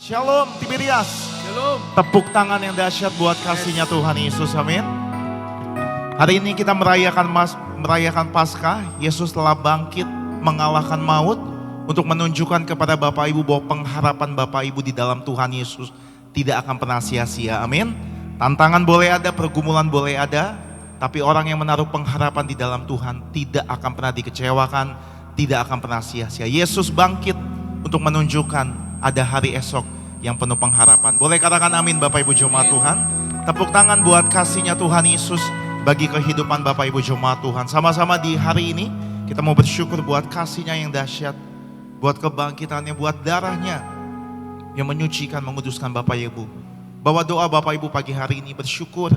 Shalom Tiberias. Shalom. Tepuk tangan yang dahsyat buat kasihnya Tuhan Yesus, amin. Hari ini kita merayakan Paskah. Yesus telah bangkit mengalahkan maut untuk menunjukkan kepada Bapak Ibu bahwa pengharapan Bapak Ibu di dalam Tuhan Yesus tidak akan pernah sia-sia, amin. Tantangan boleh ada, pergumulan boleh ada, tapi orang yang menaruh pengharapan di dalam Tuhan tidak akan pernah dikecewakan, tidak akan pernah sia-sia. Yesus bangkit untuk menunjukkan ada hari esok yang penuh pengharapan. Boleh katakan amin Bapak Ibu jemaat Tuhan. Tepuk tangan buat kasihnya Tuhan Yesus bagi kehidupan Bapak Ibu jemaat Tuhan. Sama-sama di hari ini kita mau bersyukur buat kasihnya yang dahsyat, buat kebangkitannya, buat darahnya yang menyucikan, menguduskan Bapak Ibu. Bawa doa Bapak Ibu pagi hari ini, bersyukur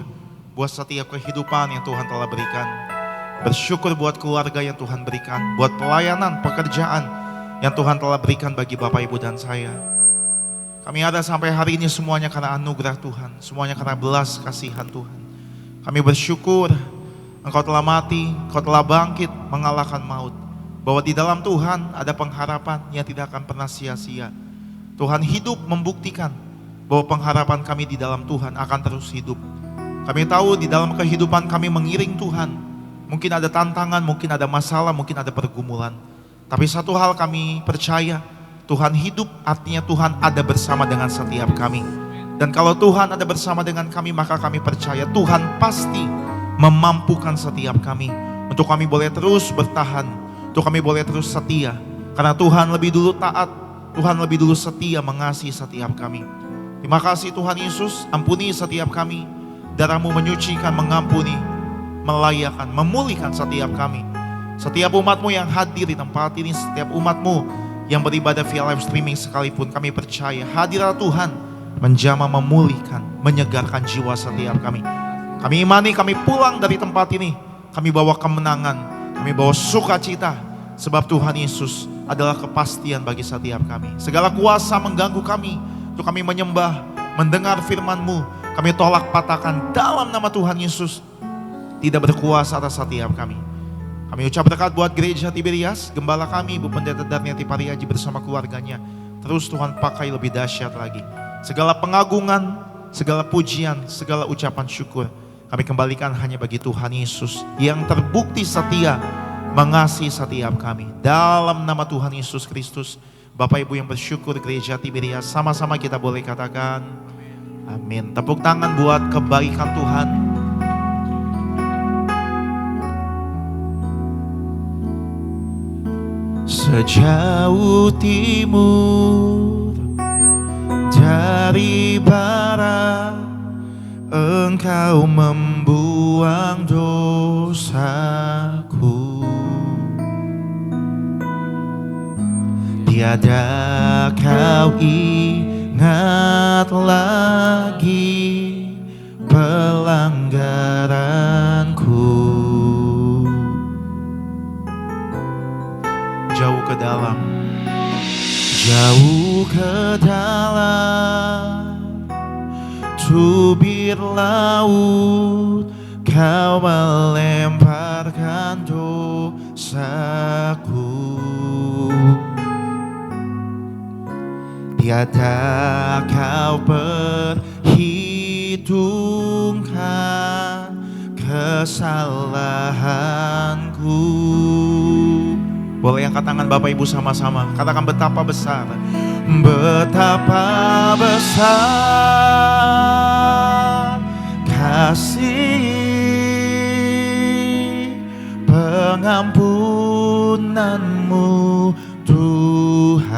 buat setiap kehidupan yang Tuhan telah berikan. Bersyukur buat keluarga yang Tuhan berikan, buat pelayanan, pekerjaan yang Tuhan telah berikan bagi Bapak Ibu dan saya. Kami ada sampai hari ini semuanya karena anugerah Tuhan, semuanya karena belas kasihan Tuhan. Kami bersyukur Engkau telah mati, Engkau telah bangkit mengalahkan maut. Bahwa di dalam Tuhan ada pengharapan yang tidak akan pernah sia-sia. Tuhan hidup membuktikan bahwa pengharapan kami di dalam Tuhan akan terus hidup. Kami tahu di dalam kehidupan kami mengiring Tuhan, mungkin ada tantangan, mungkin ada masalah, mungkin ada pergumulan. Tapi satu hal kami percaya, Tuhan hidup artinya Tuhan ada bersama dengan setiap kami. Dan kalau Tuhan ada bersama dengan kami, maka kami percaya Tuhan pasti memampukan setiap kami. Untuk kami boleh terus bertahan, untuk kami boleh terus setia. Karena Tuhan lebih dulu taat, Tuhan lebih dulu setia mengasihi setiap kami. Terima kasih Tuhan Yesus, ampuni setiap kami. Darah-Mu menyucikan, mengampuni, melayakan, memulihkan setiap kami. Setiap umat-Mu yang hadir di tempat ini, setiap umat-Mu yang beribadah via live streaming sekalipun, kami percaya hadirat Tuhan menjamah, memulihkan, menyegarkan jiwa setiap kami. Kami imani kami pulang dari tempat ini, kami bawa kemenangan, kami bawa sukacita, sebab Tuhan Yesus adalah kepastian bagi setiap kami. Segala kuasa mengganggu kami, untuk kami menyembah, mendengar firman-Mu, kami tolak patahkan dalam nama Tuhan Yesus, tidak berkuasa atas setiap kami. Kami ucap berkat buat gereja Tiberias, gembala kami, Ibu Pendeta Darniati Pariaji bersama keluarganya. Terus Tuhan pakai lebih dahsyat lagi. Segala pengagungan, segala pujian, segala ucapan syukur, kami kembalikan hanya bagi Tuhan Yesus yang terbukti setia mengasihi setiap kami. Dalam nama Tuhan Yesus Kristus, Bapak Ibu yang bersyukur gereja Tiberias, sama-sama kita boleh katakan amin. Tepuk tangan buat kebaikan Tuhan. Sejauh timur dari barat, Engkau membuang dosaku. Tiada kau ingat lagi pelanggaranku. Jauh ke dalam, jauh ke dalam tubir laut, Kau melemparkan dosaku. Tiada kau perhitungkan kesalahanku. Boleh angkat tangan Bapak Ibu sama-sama, katakan betapa besar, betapa besar kasih pengampunan-Mu Tuhan.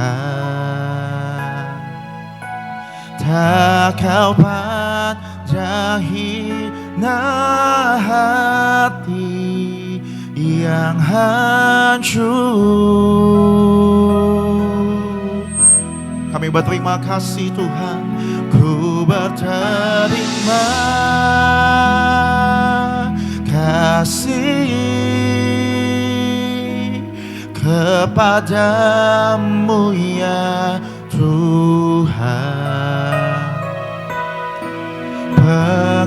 Tak kau pandang hina hati yang hancur. Kami berterima kasih Tuhan, ku berterima kasih kepadamu ya Tuhan.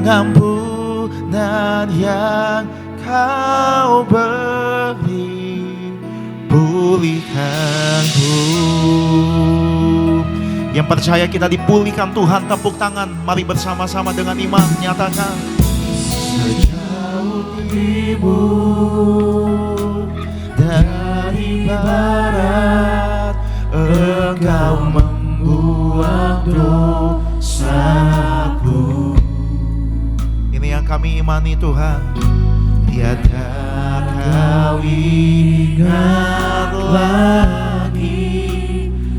Pengampunan yang Kau beri, pulihkanku Yang percaya kita dipulihkan Tuhan, tepuk tangan. Mari bersama-sama dengan iman nyatakan. Sejauh timur dari barat, Engkau membuang dosaku. Ini yang kami imani Tuhan. Tiada kau ingat lagi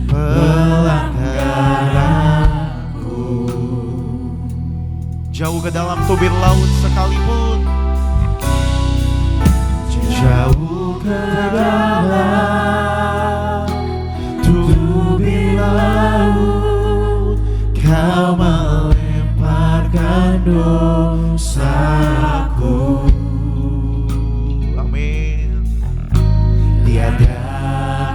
pelanggaranku. Jauh ke dalam tubir laut sekalipun, jauh ke dalam tubir laut, Kau melemparkan dosaku. amin. Tiada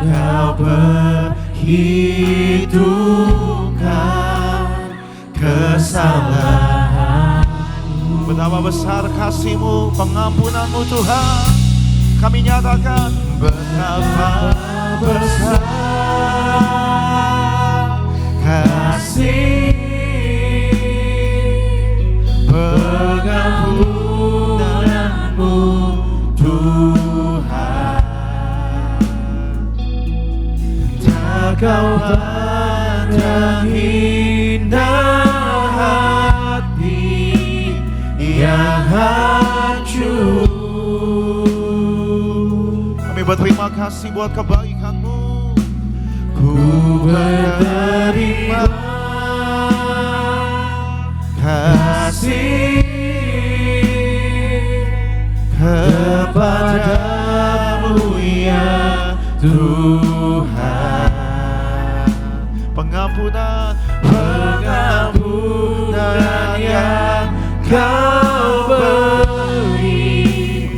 kau perhitungkan kesalahan. Betapa besar kasih-Mu, pengampunan-Mu Tuhan. Kami nyatakan Betapa besar kasih pengampunan-Mu Tuhan. Tak Kau pandang indah hati yang hancur. Kami berterima kasih buat kebaikan-Mu. Ku berterima kasih kepadamu ya Tuhan. Pengampunan yang Kau beri,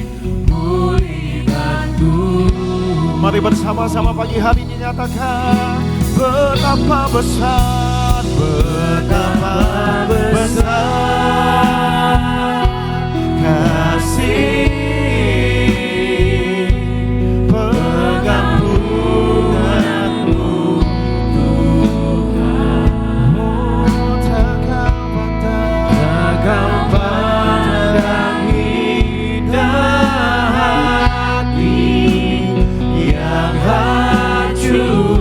pulihkanku. Mari bersama-sama pagi hari ini nyatakan betapa besar, Betapa besar kasih pengampunan-Mu Tuhan. Tak Kau pandang indah hati yang hancur.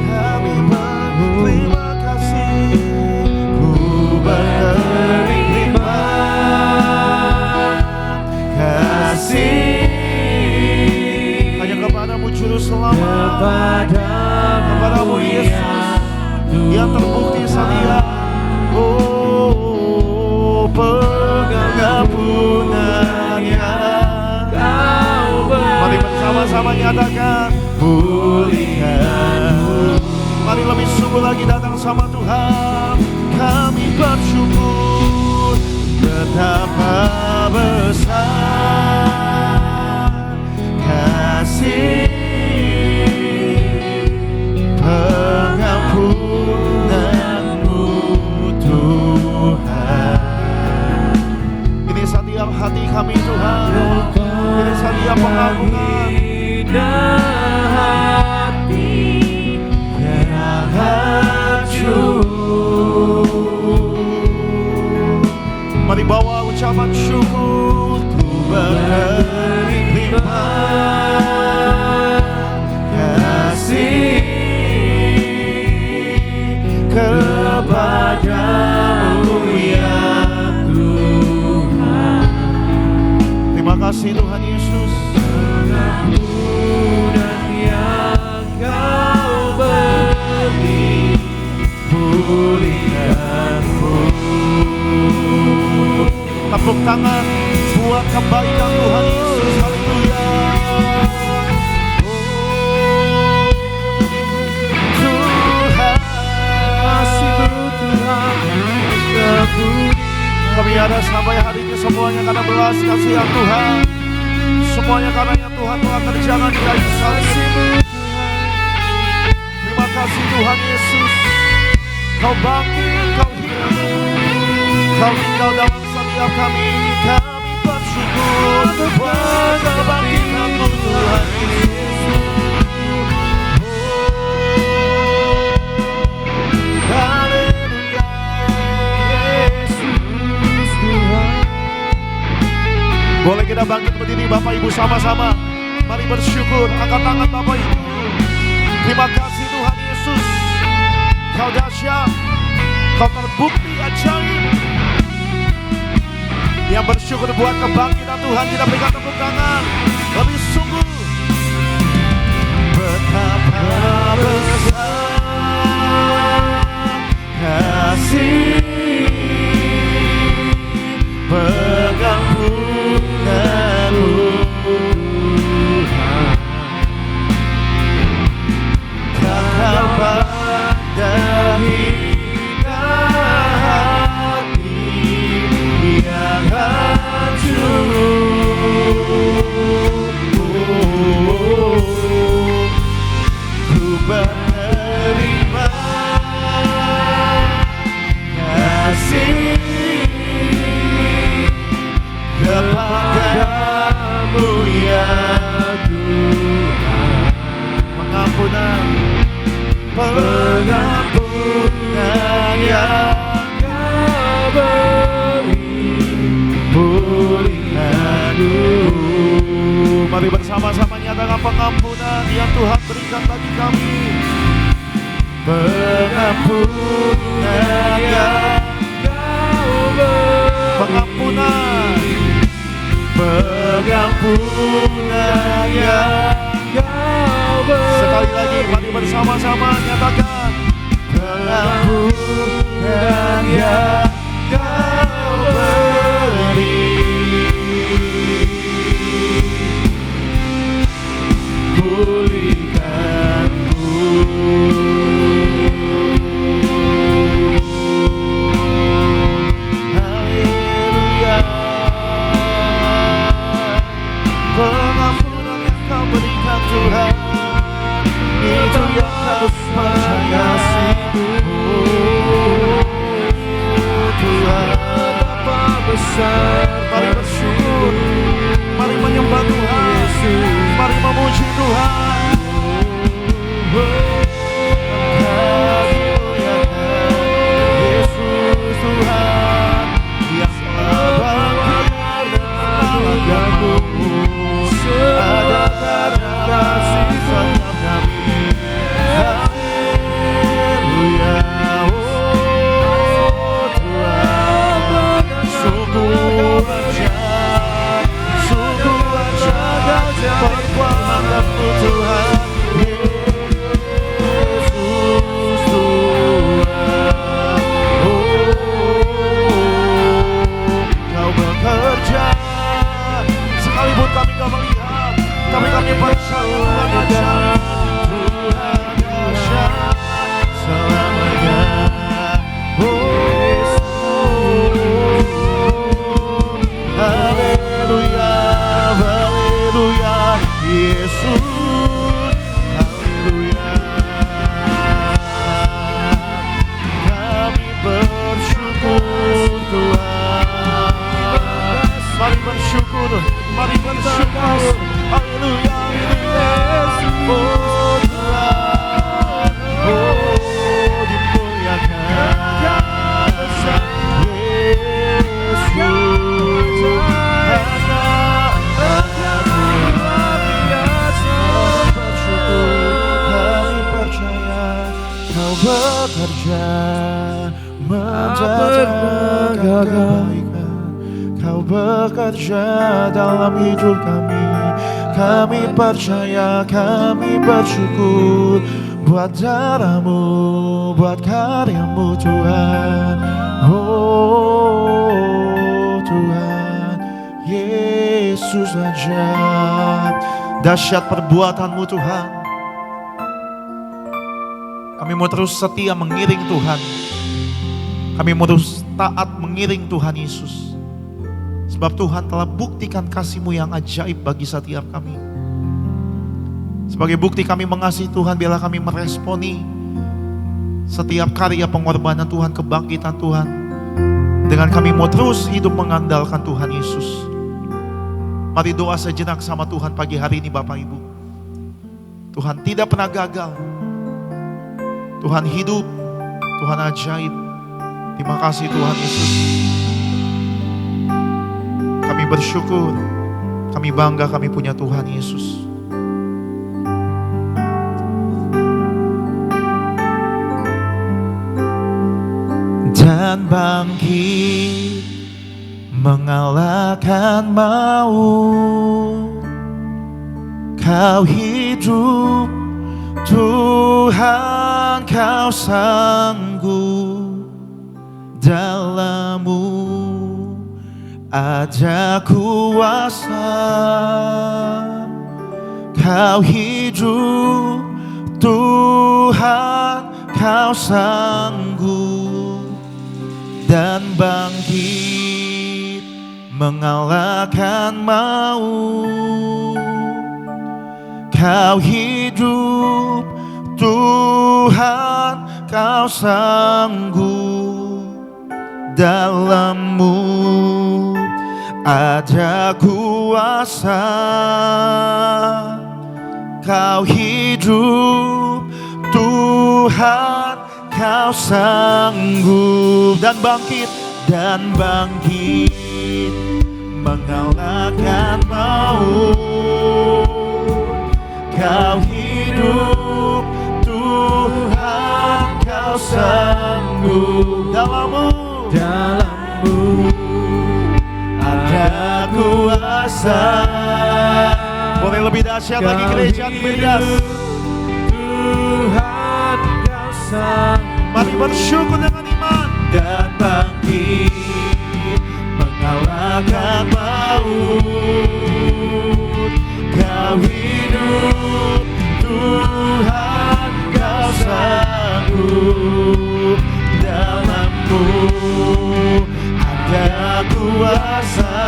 Kami berterima kasih. Ku berterima kasih Hanya kepadamu Juru Selamat, kepadamu Yesus, yang terbukti setia. Oh, pengampunan yang Kau Mari bersama-sama nyatakan pulihkan. Mari lebih sungguh lagi datang sama Tuhan. Kami bersyukur betapa besar kasih pengampunan-Mu Tuhan. Ini setiap hati kami Tuhan. Ini setiap pengampunan. Hati yang hancur. Mari bawa ucapan syukur. Ku berterima kasih kepadamu ya Tuhan. Terima kasih Tuhan Yesus. Pengampunan yang Kau beri, pulihkanku. Tepuk tangan buat kebaikan Tuhan Yesus. Haleluya. Tuhan, Kasih-Mu Tuhan, kami ada sampai hari ini semuanya karena belas kasihan Tuhan. Semuanya karena yang Tuhan telah kerjakan di kayu salib. Terima kasih Tuhan Yesus. Kau bangkit, Kau hidup, Kau tinggal dalam setiap kami. Kami bersyukur buat kebangkitan-Mu Tuhan Yesus. Bapak Ibu sama-sama. Mari bersyukur, angkat tangan Bapak Ibu. Terima kasih Tuhan Yesus. Kau dahsyat, Kau terbukti ajaib. Yang bersyukur buat kebangkitan Tuhan, kita berikan tepuk tangan. Lebih sungguh. Betapa besar kasih pengampunanmu Tuhan, karena pada hingga hati yang hancur, ku menerima kasih kepadamu ya Tuhan. Pengampunan yang Kau beri, pulihkanku. Mari bersama-sama nyatakan pengampunan yang Tuhan berikan bagi kami. Pengampunan yang Kau beri, pengampunan yang Kau beri. Sekali lagi, mari bersama-sama nyatakan pengampunan yang Kau beri, pulihkanku. Haleluya. Pengampunan yang Kau berikan Tuhan, itu yang harus percaya. Tuhan, betapa besar. Mari bersyukur, mari menyembah Tuhan, mari memuji Tuhan. Yesus Tuhan yang telah bangkit selagamu, ada karena kasih setiap kami. Haleluya. Oh Tuhan, sungguh ajaib, sungguh ajaib perbuatanmu Tuhan. Yesus Tuhan, oh Kau bekerja. Sekalipun kami gak melihat, tapi kami percaya Tuhan dahsyat selamanya. Haleluya, haleluya, Yesus, haleluya. Kami bersyukur Tuhan. Mari bersyukur, mari bersyukur. Haleluya, haleluya. Oh Tuhan, oh dimuliakan besar Yesus. Kami percaya Kau bekerja menjadikan kebaikan. Kau bekerja dalam hidup kami. Kami percaya, kami bersyukur buat darah-Mu, buat karya-Mu Tuhan. Oh Tuhan, Yesus ajaib, dahsyat perbuatan-Mu Tuhan. Kami mau terus setia mengiring Tuhan. Kami mau terus taat mengiring Tuhan Yesus. Sebab Tuhan telah buktikan kasih-Mu yang ajaib bagi setiap kami. Sebagai bukti kami mengasihi Tuhan, biarlah kami meresponi setiap karya pengorbanan Tuhan, kebangkitan Tuhan. Dengan kami mau terus hidup mengandalkan Tuhan Yesus. Mari doa sejenak sama Tuhan pagi hari ini Bapak Ibu. Tuhan tidak pernah gagal. Tuhan hidup, Tuhan ajaib. Terima kasih Tuhan Yesus. Kami bersyukur, Kami bangga kami punya Tuhan Yesus. Dan bangkit mengalahkan maut. Kau hidup, Tuhan, Kau sanggup. Dalam-Mu ada kuasa. Kau hidup, Tuhan, Kau sanggup. Dan bangkit mengalahkan maut. Kau hidup, Tuhan, Kau sanggup. Dalam-Mu ada kuasa. Kau hidup, Tuhan, Kau sanggup. Dan bangkit mengalahkan maut. Kau hidup, Tuhan, Kau sanggup. Dalam-Mu ada kuasa. Boleh lebih dahsyat lagi gereja Tiberias. Tuhan, Kau sanggup. Mari bersyukur dengan iman. Dan bangkit mengalahkan maut. Kau hidup, Tuhan, Kau sanggup. Dalam-Mu ada kuasa.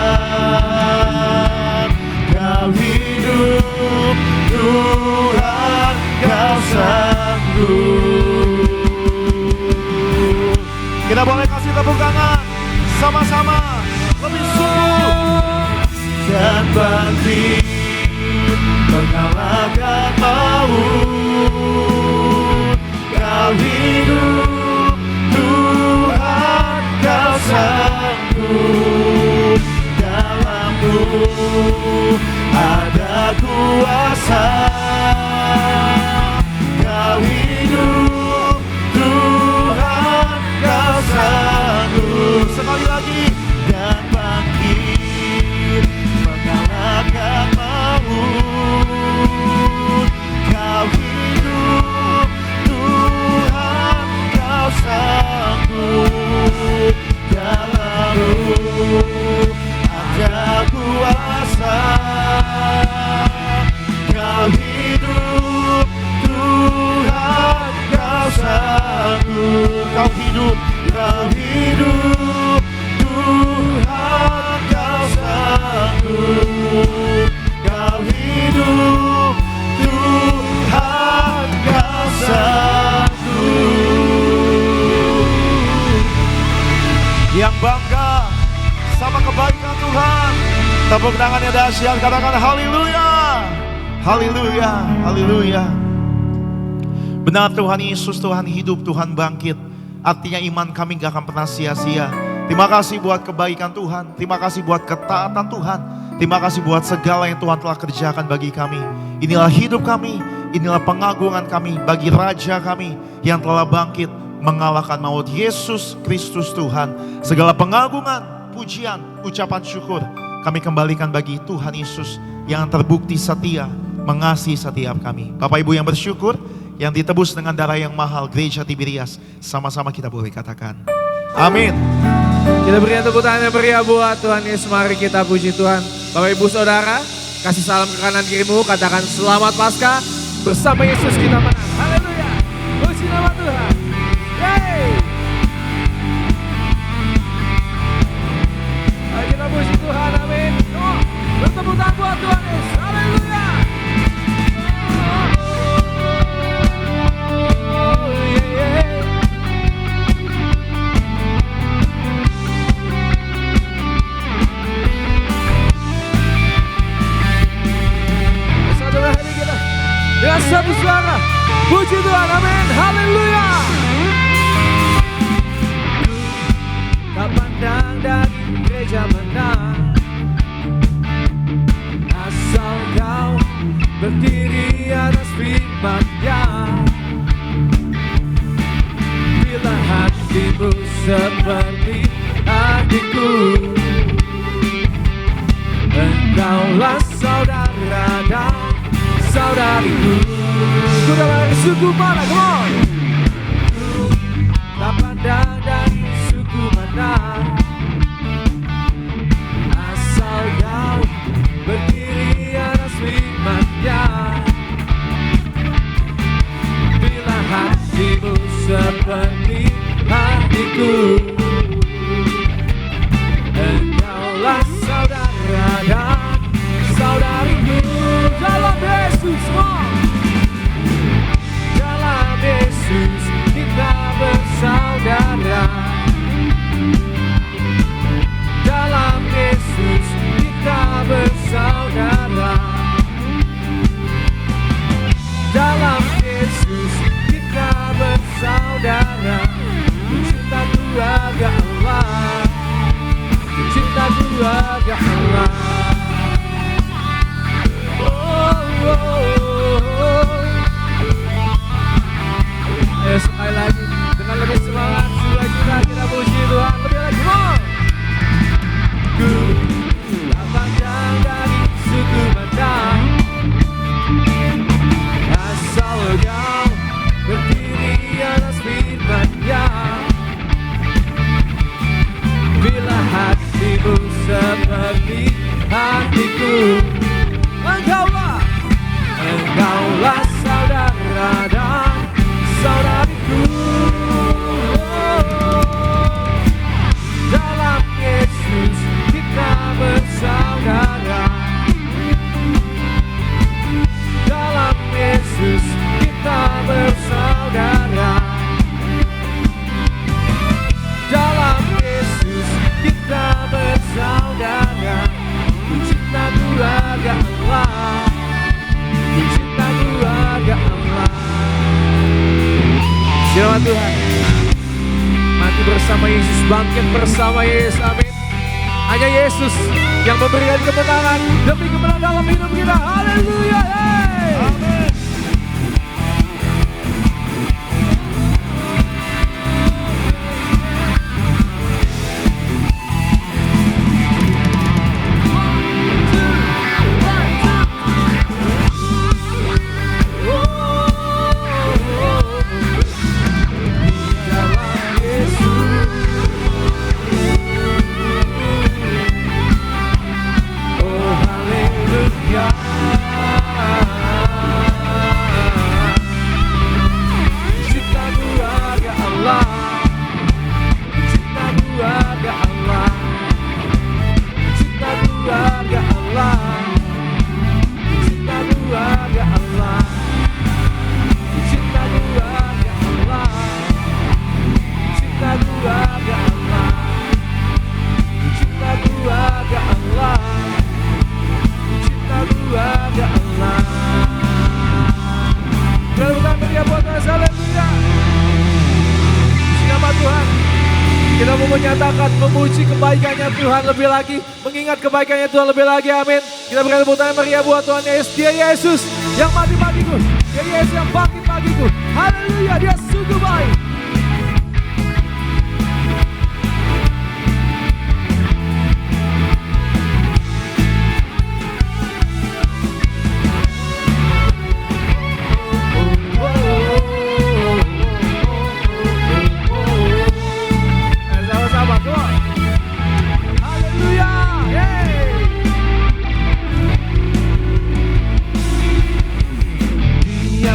Kau hidup, Tuhan, Kau sanggup. Kita boleh kasih tepuk tangan sama-sama, lebih sungguh. Dan bangkit mengalahkan maut. Kau hidup, Tuhan, Kau sanggup. Dalam-Mu ada kuasa. Kau hidup, Tuhan, Kau sanggup. Sekali lagi. Dan bangkit mengalahkan maut. Kau hidup, Tuhan, Kau sanggup. Dalam-Mu ada kuasa. Kau hidup, Tuhan, Kau sanggup. Kau hidup, Tuhan, Kau sanggup. Kau hidup, Tuhan, Kau sanggup. Yang bangga sama kebaikan Tuhan, tepuk tangannya dahsyat, katakan haleluya, haleluya, haleluya. Benar Tuhan Yesus, Tuhan hidup, Tuhan bangkit. Artinya iman kami gak akan pernah sia-sia. Terima kasih buat kebaikan Tuhan. Terima kasih buat ketaatan Tuhan. Terima kasih buat segala yang Tuhan telah kerjakan bagi kami. Inilah hidup kami. Inilah pengagungan kami bagi Raja kami yang telah bangkit mengalahkan maut. Yesus Kristus Tuhan. Segala pengagungan, pujian, ucapan syukur kami kembalikan bagi Tuhan Yesus yang terbukti setia mengasihi setiap kami. Bapak Ibu yang bersyukur, yang ditebus dengan darah yang mahal, Gereja Tiberias, sama-sama kita boleh katakan amin. Kita berikan tepuk tangan yang meriah buat Tuhan Yesus. Mari kita puji Tuhan. Bapak Ibu Saudara, kasih salam ke kanan kirimu, katakan selamat Paskah. Bersama Yesus kita menang. Haleluya. Puji nama Tuhan. Yeay. Mari kita puji Tuhan. Amin. Bertepuk tangan buat Tuhan Yesus. Haleluya. Dengan satu suara, puji Tuhan, amin, haleluya. Tak pandang dari gereja mana, berdiri atas firman-Nya. Bila hatimu seperti hatiku, engkaulah saudara dan saudariku. Sudah dari suku mana? Come on. Tak pandang dari suku mana, asal kau berdiri atas firman-Nya. Bila hatimu seperti hatiku, engkaulah saudara dan saudariku. Dalam Yesus semua, dalam Yesus kita bersaudara. Dalam Yesus kita bersaudara. Dalam Yesus kita bersaudara. Cinta keluarga Allah, cinta keluarga Allah. Ayo sekali lagi dengan lebih semangat, kita puji Tuhan lebih lagi. Ku tak pandang dari suku mana, asal kau berdiri atas firman-Nya. Bila hatimu seperti hatiku, engkaulah saudara dan saudariku. Dalam Yesus kita bersaudara. Dalam Yesus kita bersaudara. Dalam Yesus kita bersaudara. Cinta keluarga Allah, cinta keluarga Allah. Firman Tuhan, mati bersama Yesus, bangkit bersama Yesus, amin. Hanya Yesus yang memberikan kemenangan demi kemenangan dalam hidup kita. Haleluya, hey. Amin. Kita mau menyatakan, memuji kebaikannya Tuhan lebih lagi, mengingat kebaikannya Tuhan lebih lagi, amin. Kita berikan tepuk tangan meriah buat Tuhan Yesus. Dia Yesus yang mati bagiku, dia Yesus yang bangkit bagiku. Haleluya, dia sungguh baik.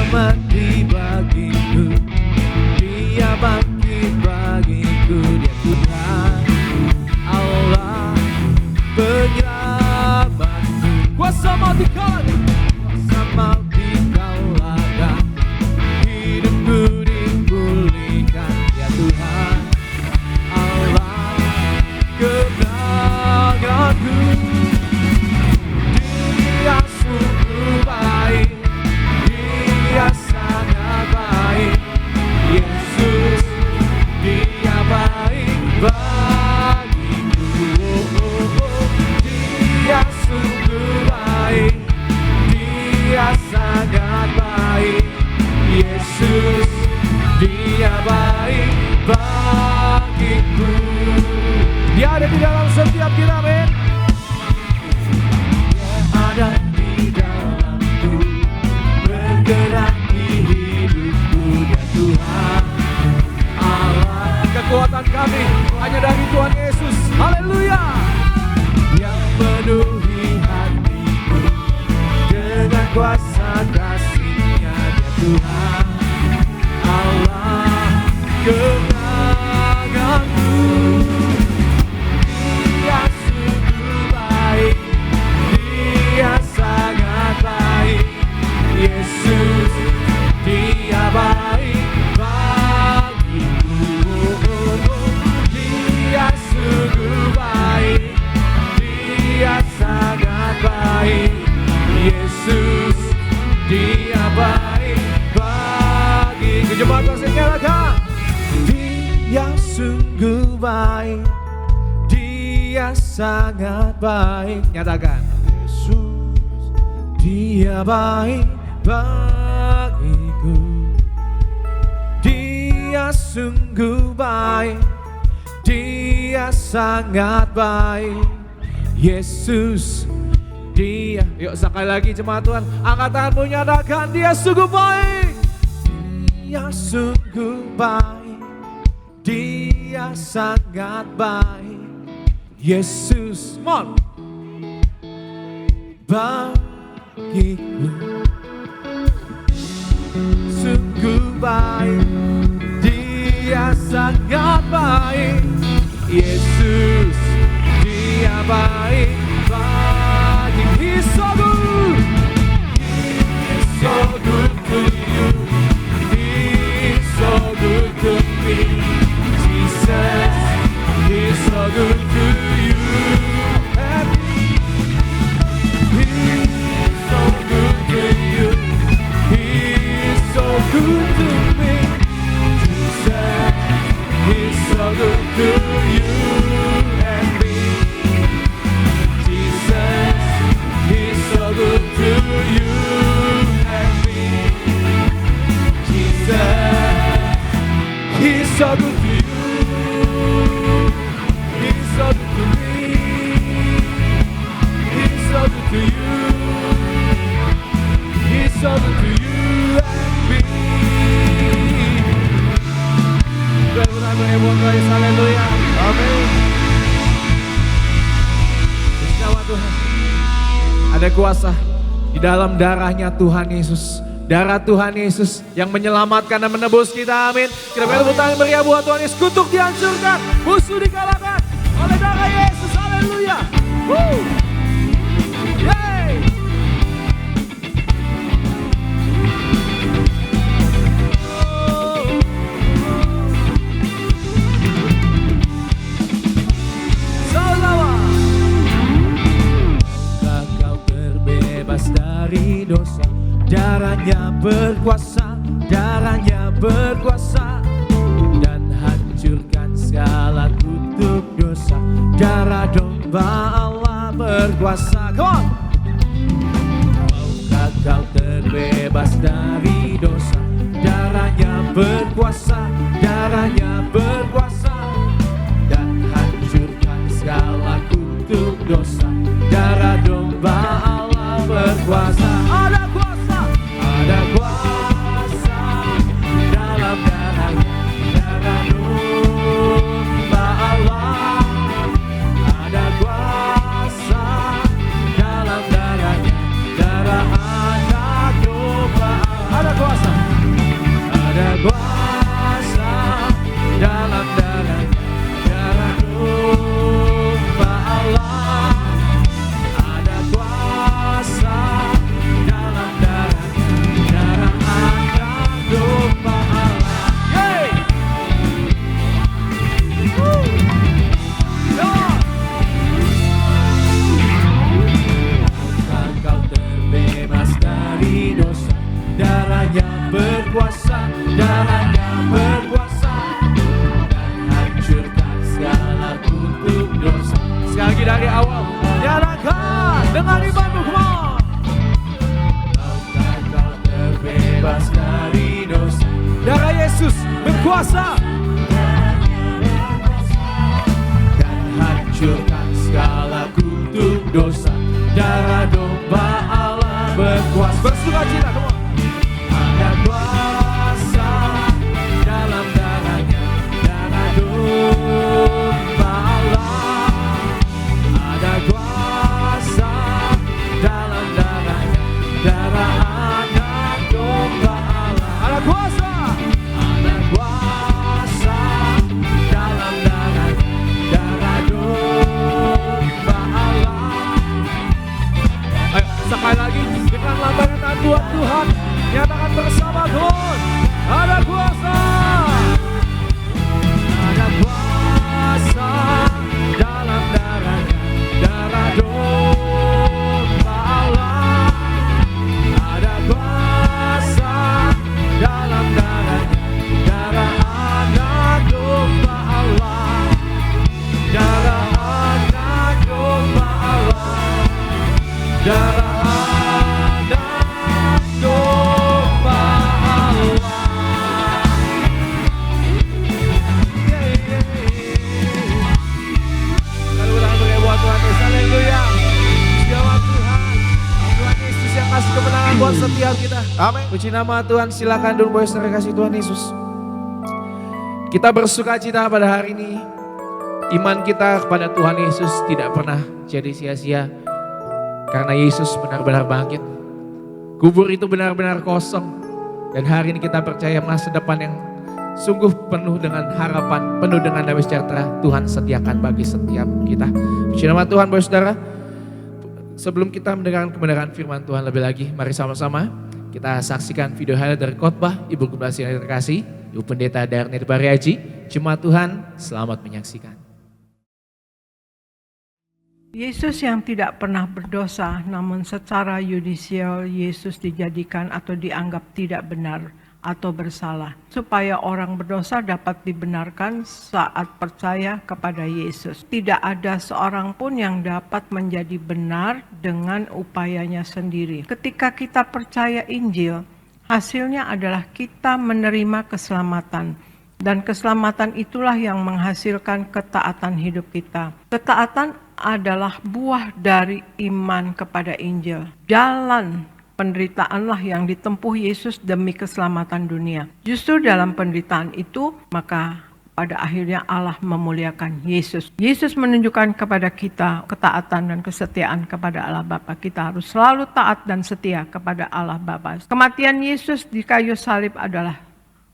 Mati bagiku, dia bangkit bagiku, dia Tuhan Allah penyelamatku. Kuasa mati kalahkan, kuasa mati kalahkan, hidupku dipulihkan, ya Tuhan Allah kemenanganku. Dia sungguh baik, dia sangat baik, Yesus, dia baik bagiku. Dia sungguh baik, sangat baik. Yesus, Dia baik bagiku. Dia ada di dalam setiap kita, men. Dia ada di dalamku, bergerak di hidupku. Ya Tuhan Allah, kekuatan kami hanya dari Tuhan Yesus. Haleluya. Yang penuhi hatiku dengan kuasa kasih-Nya. Dia Tuhan Allah kemenanganku. Dia sungguh baik, Dia sangat baik. Yesus, Dia baik bagiku. Dia sungguh baik, Dia sangat baik. Yesus, Dia baik bagiku. Jemaat masih nyalakan. Dia sungguh baik, Dia sangat baik. Nyatakan. Yesus, Dia baik bagiku. Dia sungguh baik, Dia sangat baik. Yesus, Dia. Yuk sekali lagi jemaat Tuhan, angkat tanganmu, nyatakan Dia sungguh baik. Dia sungguh baik, Dia sangat baik. Yesus, mon, bagiku. Sungguh baik, Dia sangat baik. Yesus, Dia baik bagiku. He's so good, He's so good to you. He's so good to me. Jesus, He's so good to you. And He's so good to you. He's so good to me. Jesus, He's so good to you and me. Jesus, He's so good to you and me. Jesus, He's so good to you. He's so good to me. He's so good to you. He's so good to you and me. Tuhan berkata, haleluya. Amin. Bersama Tuhan. Ada kuasa di dalam darahnya Tuhan Yesus. Darah Tuhan Yesus yang menyelamatkan dan menebus kita, amin. Kita beri tepuk tangan meriah buat Tuhan Yesus. Kutuk dihancurkan, musuh dikalahkan oleh darah Yesus, haleluya. Yeay. Sama-sama. Maukah kau terbebas dari dosa? Darahnya berkuasa, darahnya berkuasa, dan hancurkan segala kutuk dosa. Darah domba Allah berkuasa. Come on. Maukah kau terbebas dari dosa? Darahnya berkuasa, darahnya berkuasa, dan hancurkan segala kutuk dosa. Darah domba Allah berkuasa. Ada kuasa dalam darahnya, darah domba Allah. Ada kuasa dalam darahnya, darah anak domba Allah. Ada kuasa dalam darahnya, darah domba Allah. Ada kuasa dalam darahnya, darah anak domba Allah. Yeay! Maukah kau terbebas dari dosa? Darahnya berkuasa, darahnya berkuasa, dan hancurkan segala kutuk dosa. Sekali lagi dari awal, nyalakan dengan imanmu, come on. Maukah Yesus berkuasa dan hancurkan segala kutuk dosa. Darah domba Allah berkuasa. Bersukacita, come on. Ada kuasa dalam darahnya, darah domba Allah. Ada kuasa dalam darahnya, darah anak domba Allah. Ada kuasa dalam darahnya, darah domba Allah. Ayo sekali lagi dengan lambaikan tangan buat Tuhan, nyatakan bersama Tuhan. Ada kuasa dalam darahnya, darah domba Allah. Ada kuasa dalam darahnya, darah anak domba Allah. Darah anak domba Allah. Darah anak domba Allah. Lalu ulang beri buat Tuhan Yesus. Haleluya. Jawab Tuhan. Tuhan Yesus yang kasih kemenangan buat setiap kita. Amin. Puji nama Tuhan. Silakan dulu boy, saudara kasih Tuhan Yesus. Kita bersukacita pada hari ini. Iman kita kepada Tuhan Yesus tidak pernah jadi sia-sia. Karena Yesus benar-benar bangkit. Kubur itu benar-benar kosong. Dan hari ini kita percaya masa depan yang sungguh penuh dengan harapan, penuh dengan damai sejahtera Tuhan sediakan bagi setiap kita. Puji nama Tuhan, Bapak Saudara. Sebelum kita mendengarkan kebenaran firman Tuhan lebih lagi, mari sama-sama kita saksikan video highlight dari khotbah Ibu Gembala yang terkasih, Ibu Pendeta Darnir Pariaji. Jemaat Tuhan, selamat menyaksikan. Yesus yang tidak pernah berdosa, namun secara yudisial Yesus dijadikan atau dianggap tidak benar atau bersalah, supaya orang berdosa dapat dibenarkan saat percaya kepada Yesus. Tidak ada seorang pun yang dapat menjadi benar dengan upayanya sendiri. Ketika kita percaya Injil, hasilnya adalah kita menerima keselamatan. Dan keselamatan itulah yang menghasilkan ketaatan hidup kita. Ketaatan adalah buah dari iman kepada Injil. Jalan penderitaanlah yang ditempuh Yesus demi keselamatan dunia. Justru dalam penderitaan itu, maka pada akhirnya Allah memuliakan Yesus. Yesus menunjukkan kepada kita ketaatan dan kesetiaan kepada Allah Bapa. Kita harus selalu taat dan setia kepada Allah Bapa. Kematian Yesus di kayu salib adalah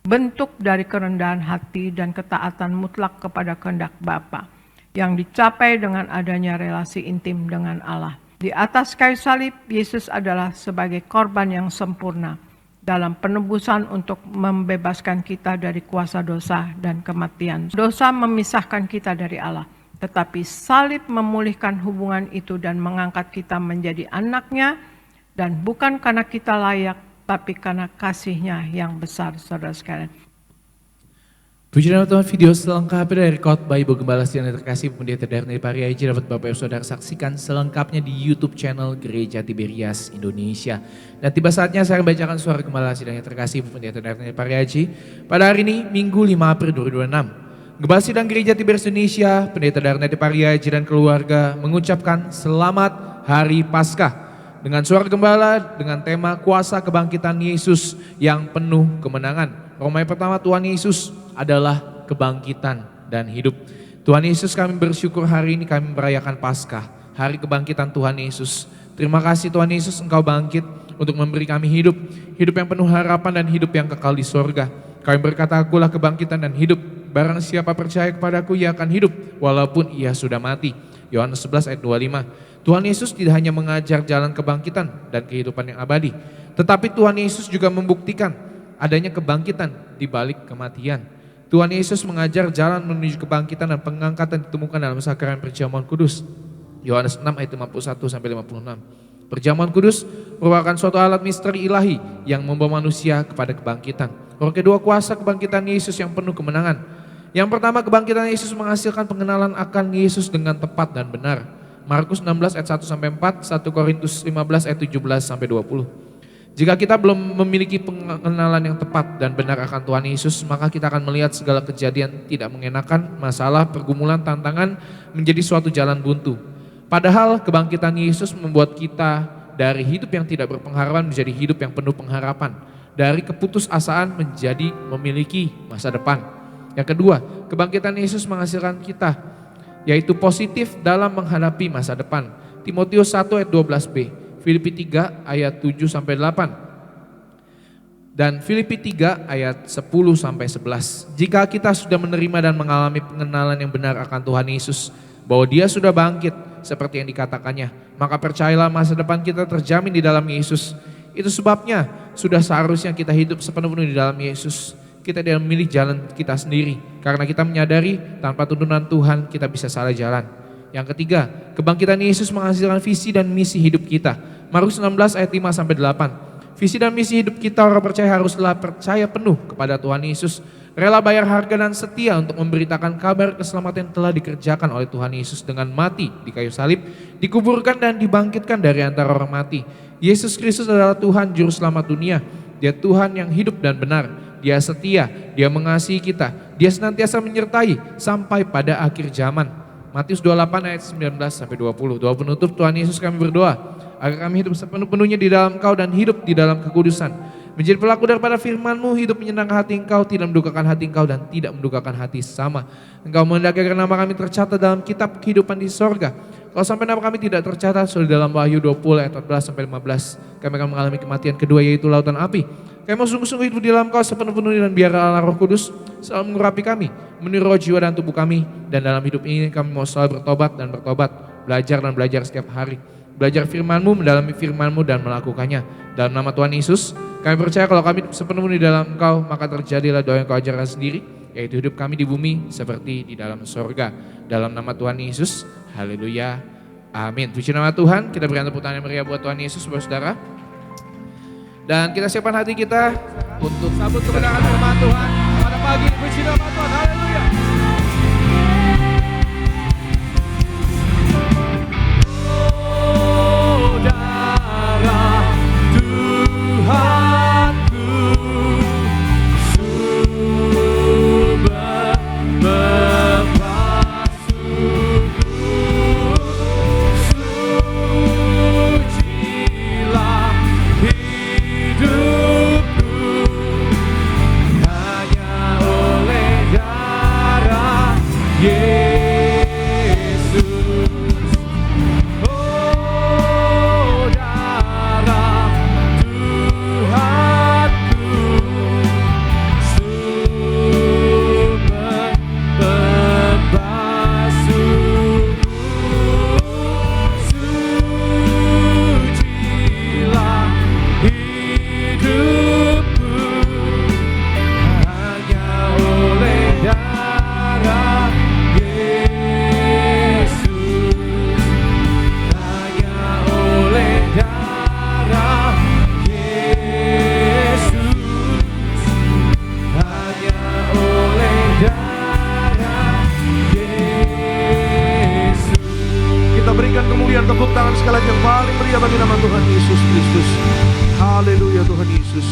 bentuk dari kerendahan hati dan ketaatan mutlak kepada kehendak Bapa yang dicapai dengan adanya relasi intim dengan Allah. Di atas kayu salib, Yesus adalah sebagai korban yang sempurna dalam penebusan untuk membebaskan kita dari kuasa dosa dan kematian. Dosa memisahkan kita dari Allah, tetapi salib memulihkan hubungan itu dan mengangkat kita menjadi anaknya, dan bukan karena kita layak, tapi karena kasih-Nya yang besar, saudara sekalian. Puji nama Tuhan, video selengkapnya dari khotbah Ibu Gembala yang terkasih Pendeta Darnir Pariaji dapat Bapak Ibu Saudara saksikan selengkapnya di YouTube channel Gereja Tiberias Indonesia. Dan tiba saatnya saya bacakan suara Gembala Sidang yang terkasih Ibu Pendeta Darnir Pariaji pada hari ini Minggu 5 April 2026. Gembala Sidang Gereja Tiberias Indonesia, Pendeta Darnir Pariaji dan keluarga mengucapkan selamat Hari Paskah dengan suara gembala dengan tema kuasa kebangkitan Yesus yang penuh kemenangan. Roma pertama, Tuhan Yesus adalah kebangkitan dan hidup. Tuhan Yesus, kami bersyukur hari ini kami merayakan Paskah, hari kebangkitan Tuhan Yesus. Terima kasih Tuhan Yesus, Engkau bangkit untuk memberi kami hidup, hidup yang penuh harapan dan hidup yang kekal di sorga. Kami berkata, akulah kebangkitan dan hidup. Barang siapa percaya kepadaku, ia akan hidup walaupun ia sudah mati. Yohanes 11 ayat 25. Tuhan Yesus tidak hanya mengajar jalan kebangkitan dan kehidupan yang abadi, tetapi Tuhan Yesus juga membuktikan adanya kebangkitan di balik kematian. Tuhan Yesus mengajar jalan menuju kebangkitan dan pengangkatan ditemukan dalam sakramen perjamuan kudus. Yohanes 6 ayat 51 sampai 56. Perjamuan kudus merupakan suatu alat misteri ilahi yang membawa manusia kepada kebangkitan. Orang kedua, kuasa kebangkitan Yesus yang penuh kemenangan. Yang pertama, kebangkitan Yesus menghasilkan pengenalan akan Yesus dengan tepat dan benar. Markus 16 ayat 1 sampai 4, 1 Korintus 15 ayat 17 sampai 20. Jika kita belum memiliki pengenalan yang tepat dan benar akan Tuhan Yesus, maka kita akan melihat segala kejadian tidak mengenakan, masalah, pergumulan, tantangan menjadi suatu jalan buntu. Padahal kebangkitan Yesus membuat kita dari hidup yang tidak berpengharapan menjadi hidup yang penuh pengharapan. Dari keputusasaan menjadi memiliki masa depan. Yang kedua, kebangkitan Yesus menghasilkan kita, yaitu positif dalam menghadapi masa depan. Timotius 1 ayat 12b. Filipi 3 ayat 7 sampai 8 dan Filipi 3 ayat 10 sampai 11. Jika kita sudah menerima dan mengalami pengenalan yang benar akan Tuhan Yesus, bahwa Dia sudah bangkit seperti yang dikatakannya, maka percayalah masa depan kita terjamin di dalam Yesus. Itu sebabnya sudah seharusnya kita hidup sepenuh-penuhnya di dalam Yesus. Kita tidak memilih jalan kita sendiri, karena kita menyadari tanpa tuntunan Tuhan kita bisa salah jalan. Yang ketiga, kebangkitan Yesus menghasilkan visi dan misi hidup kita. Markus 16 ayat 5 sampai 8. Visi dan misi hidup kita orang percaya haruslah percaya penuh kepada Tuhan Yesus, rela bayar harga dan setia untuk memberitakan kabar keselamatan yang telah dikerjakan oleh Tuhan Yesus dengan mati di kayu salib, dikuburkan dan dibangkitkan dari antara orang mati. Yesus Kristus adalah Tuhan juru selamat dunia. Dia Tuhan yang hidup dan benar. Dia setia, Dia mengasihi kita. Dia senantiasa menyertai sampai pada akhir zaman. Matius 28 ayat 19 sampai 20. Doa penutup Tuhan Yesus kami berdoa agar kami hidup sepenuh-penuhnya di dalam Engkau dan hidup di dalam kekudusan. Menjadi pelaku daripada firman-Mu, hidup menyenangkan hati Engkau, tidak mendukakan hati Engkau dan tidak mendukakan hati sesama. Engkau menghendaki agar nama kami tercatat dalam kitab kehidupan di sorga. Kalau sampai nama kami tidak tercatat, sudah dalam Wahyu 20 ayat 14 sampai 15, kami akan mengalami kematian kedua, yaitu lautan api. Kami mau sungguh-sungguh hidup di dalam Engkau sepenuh-penuhnya dan biar Allah Roh Kudus selalu mengurapi kami, meniru roh, jiwa dan tubuh kami. Dan dalam hidup ini kami mau selalu bertobat dan bertobat, belajar dan belajar setiap hari. Belajar firman-Mu, mendalami firman-Mu dan melakukannya. Dalam nama Tuhan Yesus, kami percaya kalau kami sepenuhnya di dalam Engkau, maka terjadilah doa yang Kau ajarkan sendiri, yaitu hidup kami di bumi seperti di dalam sorga. Dalam nama Tuhan Yesus, haleluya, amin. Puji nama Tuhan, kita berikan tepuk tangan yang meriah buat Tuhan Yesus, saudara. Dan kita siapkan hati kita untuk sambut kebenaran firman Tuhan pada pagi ini. Puji nama Tuhan, haleluya. Oh, darah Tuhanku, sumber bebasuku, sucilah hidupku, hanya oleh darah Yesus. Oh, darah Tuhanku, sumber bebasuku, sucilah hidupku, hanya oleh darah Yesus, hanya oleh darah Yesus, hanya oleh darah Yesus. Kita berikan kemuliaan, tepuk tangan sekali lagi yang paling meriah bagi nama Tuhan Yesus Kristus. Haleluya Tuhan Yesus.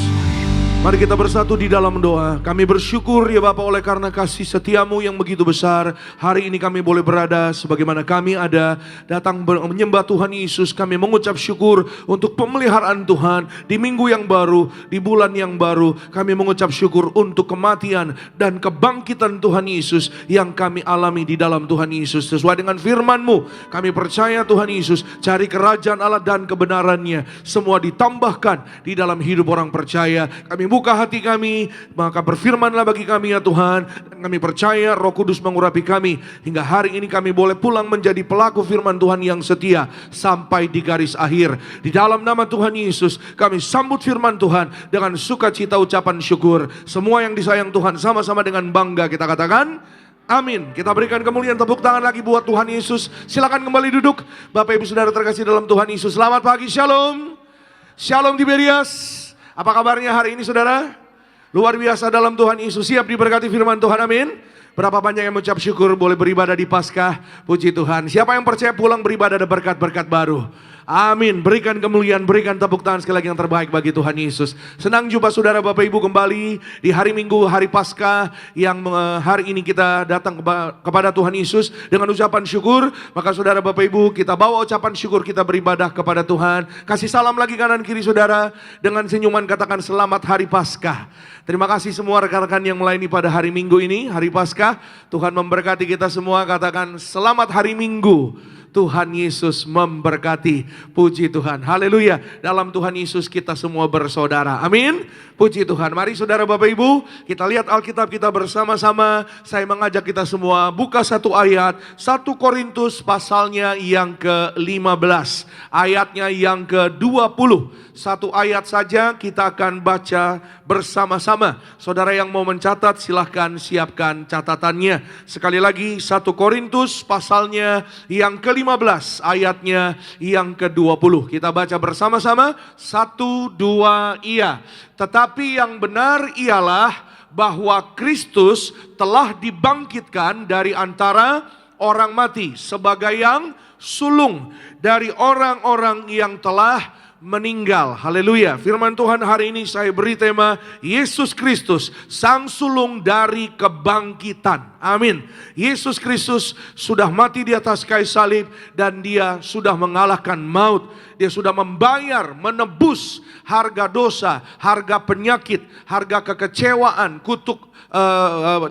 Mari kita bersatu di dalam doa. Kami bersyukur ya Bapa oleh karena kasih setiamu yang begitu besar. Hari ini kami boleh berada sebagaimana kami ada, datang menyembah Tuhan Yesus. Kami mengucap syukur untuk pemeliharaan Tuhan di minggu yang baru, di bulan yang baru. Kami mengucap syukur untuk kematian dan kebangkitan Tuhan Yesus yang kami alami di dalam Tuhan Yesus. Sesuai dengan firman-Mu, kami percaya Tuhan Yesus, cari kerajaan Allah dan kebenarannya, semua ditambahkan di dalam hidup orang percaya. Kami buka hati kami, maka berfirmanlah bagi kami ya Tuhan. Kami percaya Roh Kudus mengurapi kami, hingga hari ini kami boleh pulang menjadi pelaku firman Tuhan yang setia sampai di garis akhir. Di dalam nama Tuhan Yesus, kami sambut firman Tuhan dengan sukacita ucapan syukur. Semua yang disayang Tuhan sama-sama dengan bangga kita katakan amin. Kita berikan kemuliaan, tepuk tangan lagi buat Tuhan Yesus. Silakan kembali duduk. Bapak Ibu Saudara terkasih dalam Tuhan Yesus, selamat pagi, shalom. Shalom Tiberias. Apa kabarnya hari ini saudara? Luar biasa dalam Tuhan Yesus. Siap diberkati firman Tuhan, amin. Berapa banyak yang mengucap syukur boleh beribadah di Paskah. Puji Tuhan. Siapa yang percaya pulang beribadah ada berkat-berkat baru? Amin. Berikan kemuliaan, berikan tepuk tangan sekali lagi yang terbaik bagi Tuhan Yesus. Senang jumpa saudara Bapak Ibu kembali di hari Minggu, hari Paskah yang hari ini kita datang kepada Tuhan Yesus dengan ucapan syukur. Maka saudara Bapak Ibu, kita bawa ucapan syukur, kita beribadah kepada Tuhan. Kasih salam lagi kanan kiri saudara, dengan senyuman katakan selamat hari Paskah. Terima kasih semua rekan-rekan yang melayani pada hari Minggu ini, hari Paskah. Tuhan memberkati kita semua, katakan selamat hari Minggu. Tuhan Yesus memberkati. Puji Tuhan. Haleluya. Dalam Tuhan Yesus kita semua bersaudara. Amin. Puji Tuhan. Mari saudara Bapak Ibu, kita lihat Alkitab kita bersama-sama. Saya mengajak kita semua buka satu ayat, 1 Korintus pasalnya yang ke-15, ayatnya yang ke-20. Satu ayat saja kita akan baca bersama-sama. Saudara yang mau mencatat silahkan siapkan catatannya. Sekali lagi 1 Korintus pasalnya yang ke-15 ayatnya yang ke-20. Kita baca bersama-sama. 1, 2, iya. Tetapi yang benar ialah bahwa Kristus telah dibangkitkan dari antara orang mati sebagai yang sulung dari orang-orang yang telah meninggal. Haleluya. Firman Tuhan hari ini saya beri tema Yesus Kristus, sang sulung dari kebangkitan. Amin. Yesus Kristus sudah mati di atas kayu salib dan dia sudah mengalahkan maut. Dia sudah membayar, menebus harga dosa, harga penyakit, harga kekecewaan, kutuk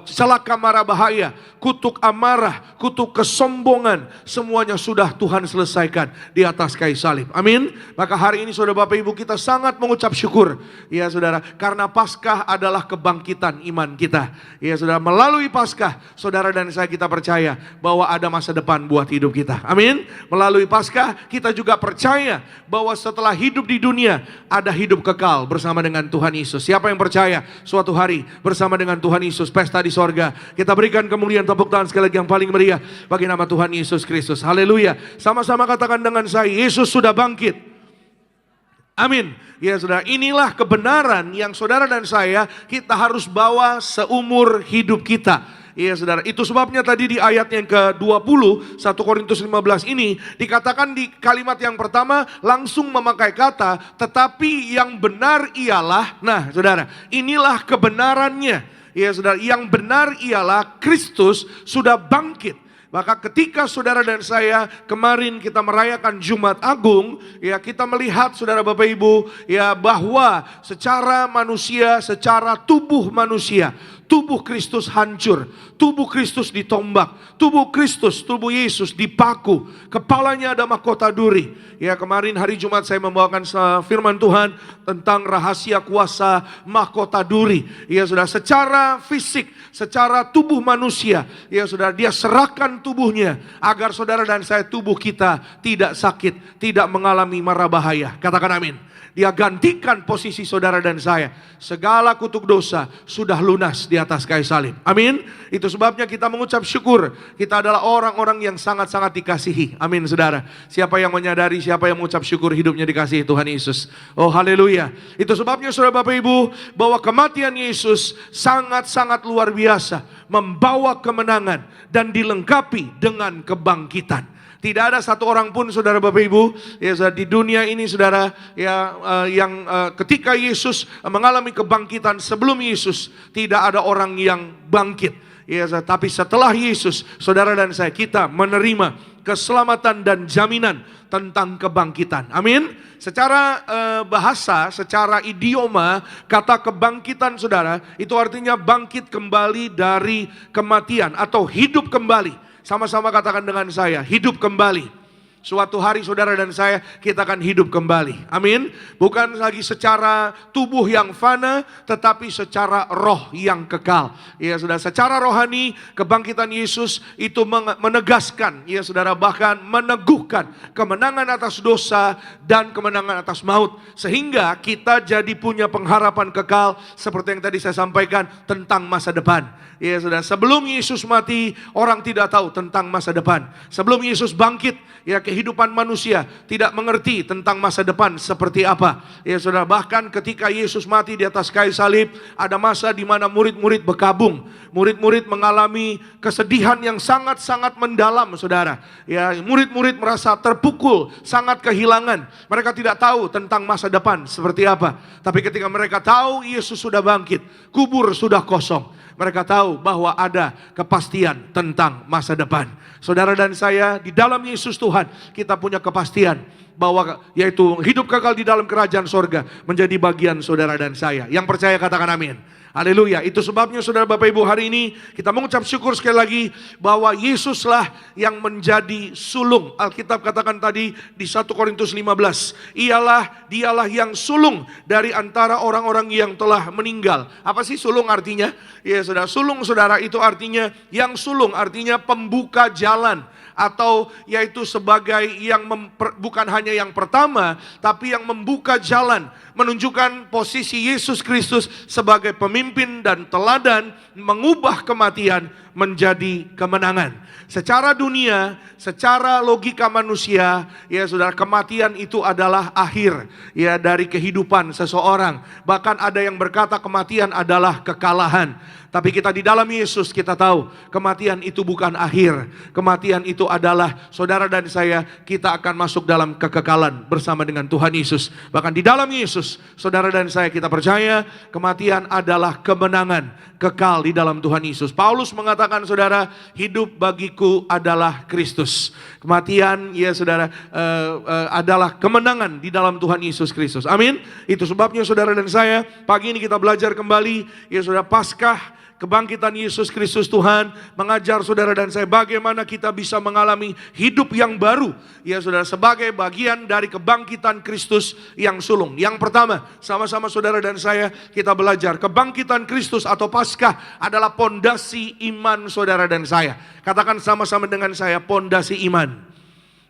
celaka mara bahaya, kutuk amarah, kutuk kesombongan, semuanya sudah Tuhan selesaikan di atas kayu salib. Amin. Maka hari ini saudara Bapak Ibu kita sangat mengucap syukur ya saudara, karena Paskah adalah kebangkitan iman kita. Ya saudara, melalui Paskah saudara dan saya kita percaya bahwa ada masa depan buat hidup kita. Amin. Melalui Paskah kita juga percaya bahwa setelah hidup di dunia ada hidup kekal bersama dengan Tuhan Yesus. Siapa yang percaya suatu hari bersama dengan Tuhan Yesus pesta di sorga? Kita berikan kemuliaan, tepuk tangan sekali lagi yang paling meriah bagi nama Tuhan Yesus Kristus. Haleluya. Sama-sama katakan dengan saya, Yesus sudah bangkit. Amin. Ya saudara, inilah kebenaran yang saudara dan saya kita harus bawa seumur hidup kita. Iya saudara, itu sebabnya tadi di ayat yang ke-20 1 Korintus 15 ini dikatakan di kalimat yang pertama langsung memakai kata tetapi yang benar ialah. Nah saudara, inilah kebenarannya. Ya saudara, yang benar ialah Kristus sudah bangkit. Maka ketika saudara dan saya kemarin kita merayakan Jumat Agung, ya kita melihat saudara Bapak Ibu ya bahwa secara manusia, secara tubuh manusia, tubuh Kristus hancur, tubuh Kristus ditombak, tubuh Kristus, tubuh Yesus dipaku, kepalanya ada mahkota duri. Ya kemarin hari Jumat saya membawakan firman Tuhan tentang rahasia kuasa mahkota duri. Ya sudah, secara fisik, secara tubuh manusia, ya sudah, dia serahkan tubuhnya agar saudara dan saya tubuh kita tidak sakit, tidak mengalami mara bahaya. Katakan amin. Dia gantikan posisi saudara dan saya. Segala kutuk dosa sudah lunas di atas kayu salib. Amin. Itu sebabnya kita mengucap syukur. Kita adalah orang-orang yang sangat-sangat dikasihi. Amin saudara. Siapa yang menyadari, siapa yang mengucap syukur hidupnya dikasihi Tuhan Yesus. Oh haleluya. Itu sebabnya saudara Bapak Ibu, bahwa kematian Yesus sangat-sangat luar biasa. Membawa kemenangan dan dilengkapi dengan kebangkitan. Tidak ada satu orang pun saudara Bapak Ibu ya di dunia ini saudara ya yang ketika Yesus mengalami kebangkitan, sebelum Yesus tidak ada orang yang bangkit ya, tapi setelah Yesus saudara dan saya kita menerima keselamatan dan jaminan tentang kebangkitan. Amin. Secara bahasa, secara idioma, kata kebangkitan saudara itu artinya bangkit kembali dari kematian atau hidup kembali. Sama-sama katakan dengan saya, hidup kembali. Suatu hari saudara dan saya kita akan hidup kembali. Amin. Bukan lagi secara tubuh yang fana, tetapi secara roh yang kekal. Ya saudara, secara rohani kebangkitan Yesus itu menegaskan, ya saudara, bahkan meneguhkan kemenangan atas dosa dan kemenangan atas maut. Sehingga kita jadi punya pengharapan kekal seperti yang tadi saya sampaikan tentang masa depan. Ya saudara, sebelum Yesus mati orang tidak tahu tentang masa depan. Sebelum Yesus bangkit, ya kehidupan manusia tidak mengerti tentang masa depan seperti apa. Ya saudara, bahkan ketika Yesus mati di atas kayu salib, ada masa di mana murid-murid berkabung. Murid-murid mengalami kesedihan yang sangat-sangat mendalam, saudara. Ya, murid-murid merasa terpukul, sangat kehilangan. Mereka tidak tahu tentang masa depan seperti apa. Tapi ketika mereka tahu Yesus sudah bangkit, kubur sudah kosong, mereka tahu bahwa ada kepastian tentang masa depan. Saudara dan saya, di dalam Yesus Tuhan, kita punya kepastian bahwa yaitu hidup kekal di dalam kerajaan sorga menjadi bagian saudara dan saya. Yang percaya katakan amin. Haleluya. Itu sebabnya saudara Bapak Ibu, hari ini kita mengucap syukur sekali lagi bahwa Yesuslah yang menjadi sulung. Alkitab katakan tadi di 1 Korintus 15, dialah yang sulung dari antara orang-orang yang telah meninggal. Apa sih sulung artinya? Ya saudara, sulung saudara itu artinya, yang sulung artinya pembuka jalan. Atau yaitu sebagai yang bukan hanya yang pertama, tapi yang membuka jalan, menunjukkan posisi Yesus Kristus sebagai pemimpin dan teladan, mengubah kematian menjadi kemenangan. Secara dunia, secara logika manusia, ya saudara, kematian itu adalah akhir ya dari kehidupan seseorang. Bahkan ada yang berkata kematian adalah kekalahan. Tapi kita di dalam Yesus kita tahu kematian itu bukan akhir. Kematian itu adalah saudara dan saya, kita akan masuk dalam kekekalan bersama dengan Tuhan Yesus. Bahkan di dalam Yesus, saudara dan saya kita percaya kematian adalah kemenangan kekal di dalam Tuhan Yesus. Paulus mengatakan saudara, hidup bagiku adalah Kristus. Kematian ya saudara adalah kemenangan di dalam Tuhan Yesus Kristus. Amin. Itu sebabnya saudara dan saya, pagi ini kita belajar kembali ya saudara, Paskah kebangkitan Yesus Kristus Tuhan mengajar saudara dan saya bagaimana kita bisa mengalami hidup yang baru. Ya saudara, sebagai bagian dari kebangkitan Kristus yang sulung. Yang pertama, sama-sama saudara dan saya kita belajar kebangkitan Kristus atau Paskah adalah pondasi iman saudara dan saya. Katakan sama-sama dengan saya, pondasi iman.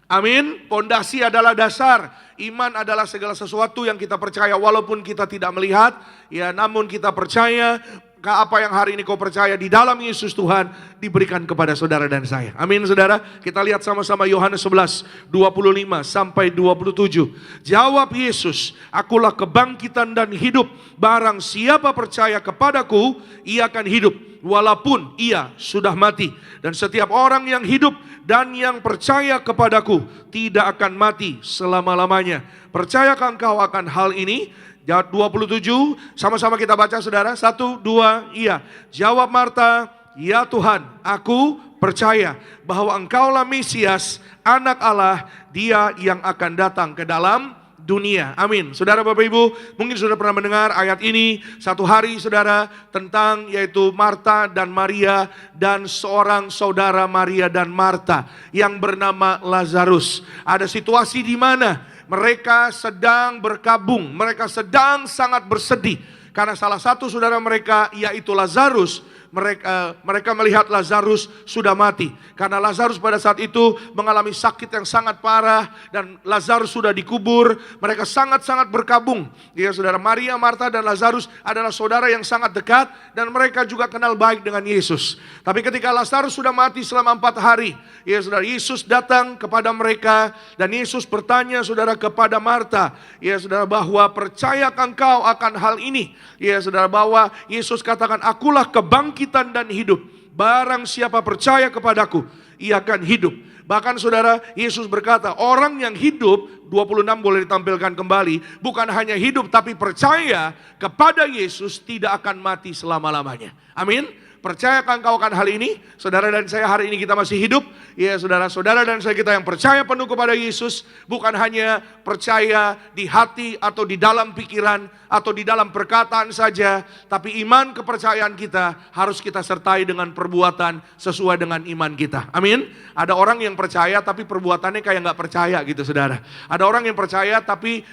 Amin. Pondasi adalah dasar. Iman adalah segala sesuatu yang kita percaya walaupun kita tidak melihat. Ya, namun kita percaya apa yang hari ini kau percaya di dalam Yesus Tuhan diberikan kepada saudara dan saya. Amin saudara. Kita lihat sama-sama Yohanes 11, 25 sampai 27. Jawab Yesus, akulah kebangkitan dan hidup. Barang siapa percaya kepadaku, ia akan hidup walaupun ia sudah mati. Dan setiap orang yang hidup dan yang percaya kepadaku tidak akan mati selama-lamanya. Percayakah engkau akan hal ini? Jawab 27, sama-sama kita baca saudara. 1, 2, iya. Jawab Marta, ya Tuhan, aku percaya bahwa engkaulah Mesias, anak Allah, dia yang akan datang ke dalam dunia. Amin. Saudara Bapak Ibu, mungkin sudah pernah mendengar ayat ini. Satu hari saudara, tentang yaitu Marta dan Maria dan seorang saudara Maria dan Marta yang bernama Lazarus. Ada situasi di mana mereka sedang berkabung, mereka sedang sangat bersedih karena salah satu saudara mereka yaitu Lazarus. Mereka melihat Lazarus sudah mati. Karena Lazarus pada saat itu mengalami sakit yang sangat parah dan Lazarus sudah dikubur. Mereka sangat-sangat berkabung. Ya saudara, Maria, Marta dan Lazarus adalah saudara yang sangat dekat dan mereka juga kenal baik dengan Yesus. Tapi ketika Lazarus sudah mati selama 4 hari, ya saudara, Yesus datang kepada mereka dan Yesus bertanya saudara kepada Marta, ya saudara, bahwa percayakah engkau akan hal ini? Ya saudara, bahwa Yesus katakan, akulah kebangkitan dan hidup. Barang siapa percaya kepadaku, ia akan hidup. Bahkan saudara, Yesus berkata, orang yang hidup, 26 boleh ditampilkan kembali, bukan hanya hidup tapi percaya kepada Yesus tidak akan mati selama-lamanya. Amin. Percayakah engkau akan hal ini? Saudara dan saya hari ini kita masih hidup. Ya saudara-saudara dan saya kita yang percaya penuh kepada Yesus. Bukan hanya percaya di hati atau di dalam pikiran atau di dalam perkataan saja. Tapi iman kepercayaan kita harus kita sertai dengan perbuatan sesuai dengan iman kita. Amin. Ada orang yang percaya tapi perbuatannya kayak gak percaya gitu saudara. Ada orang yang percaya tapi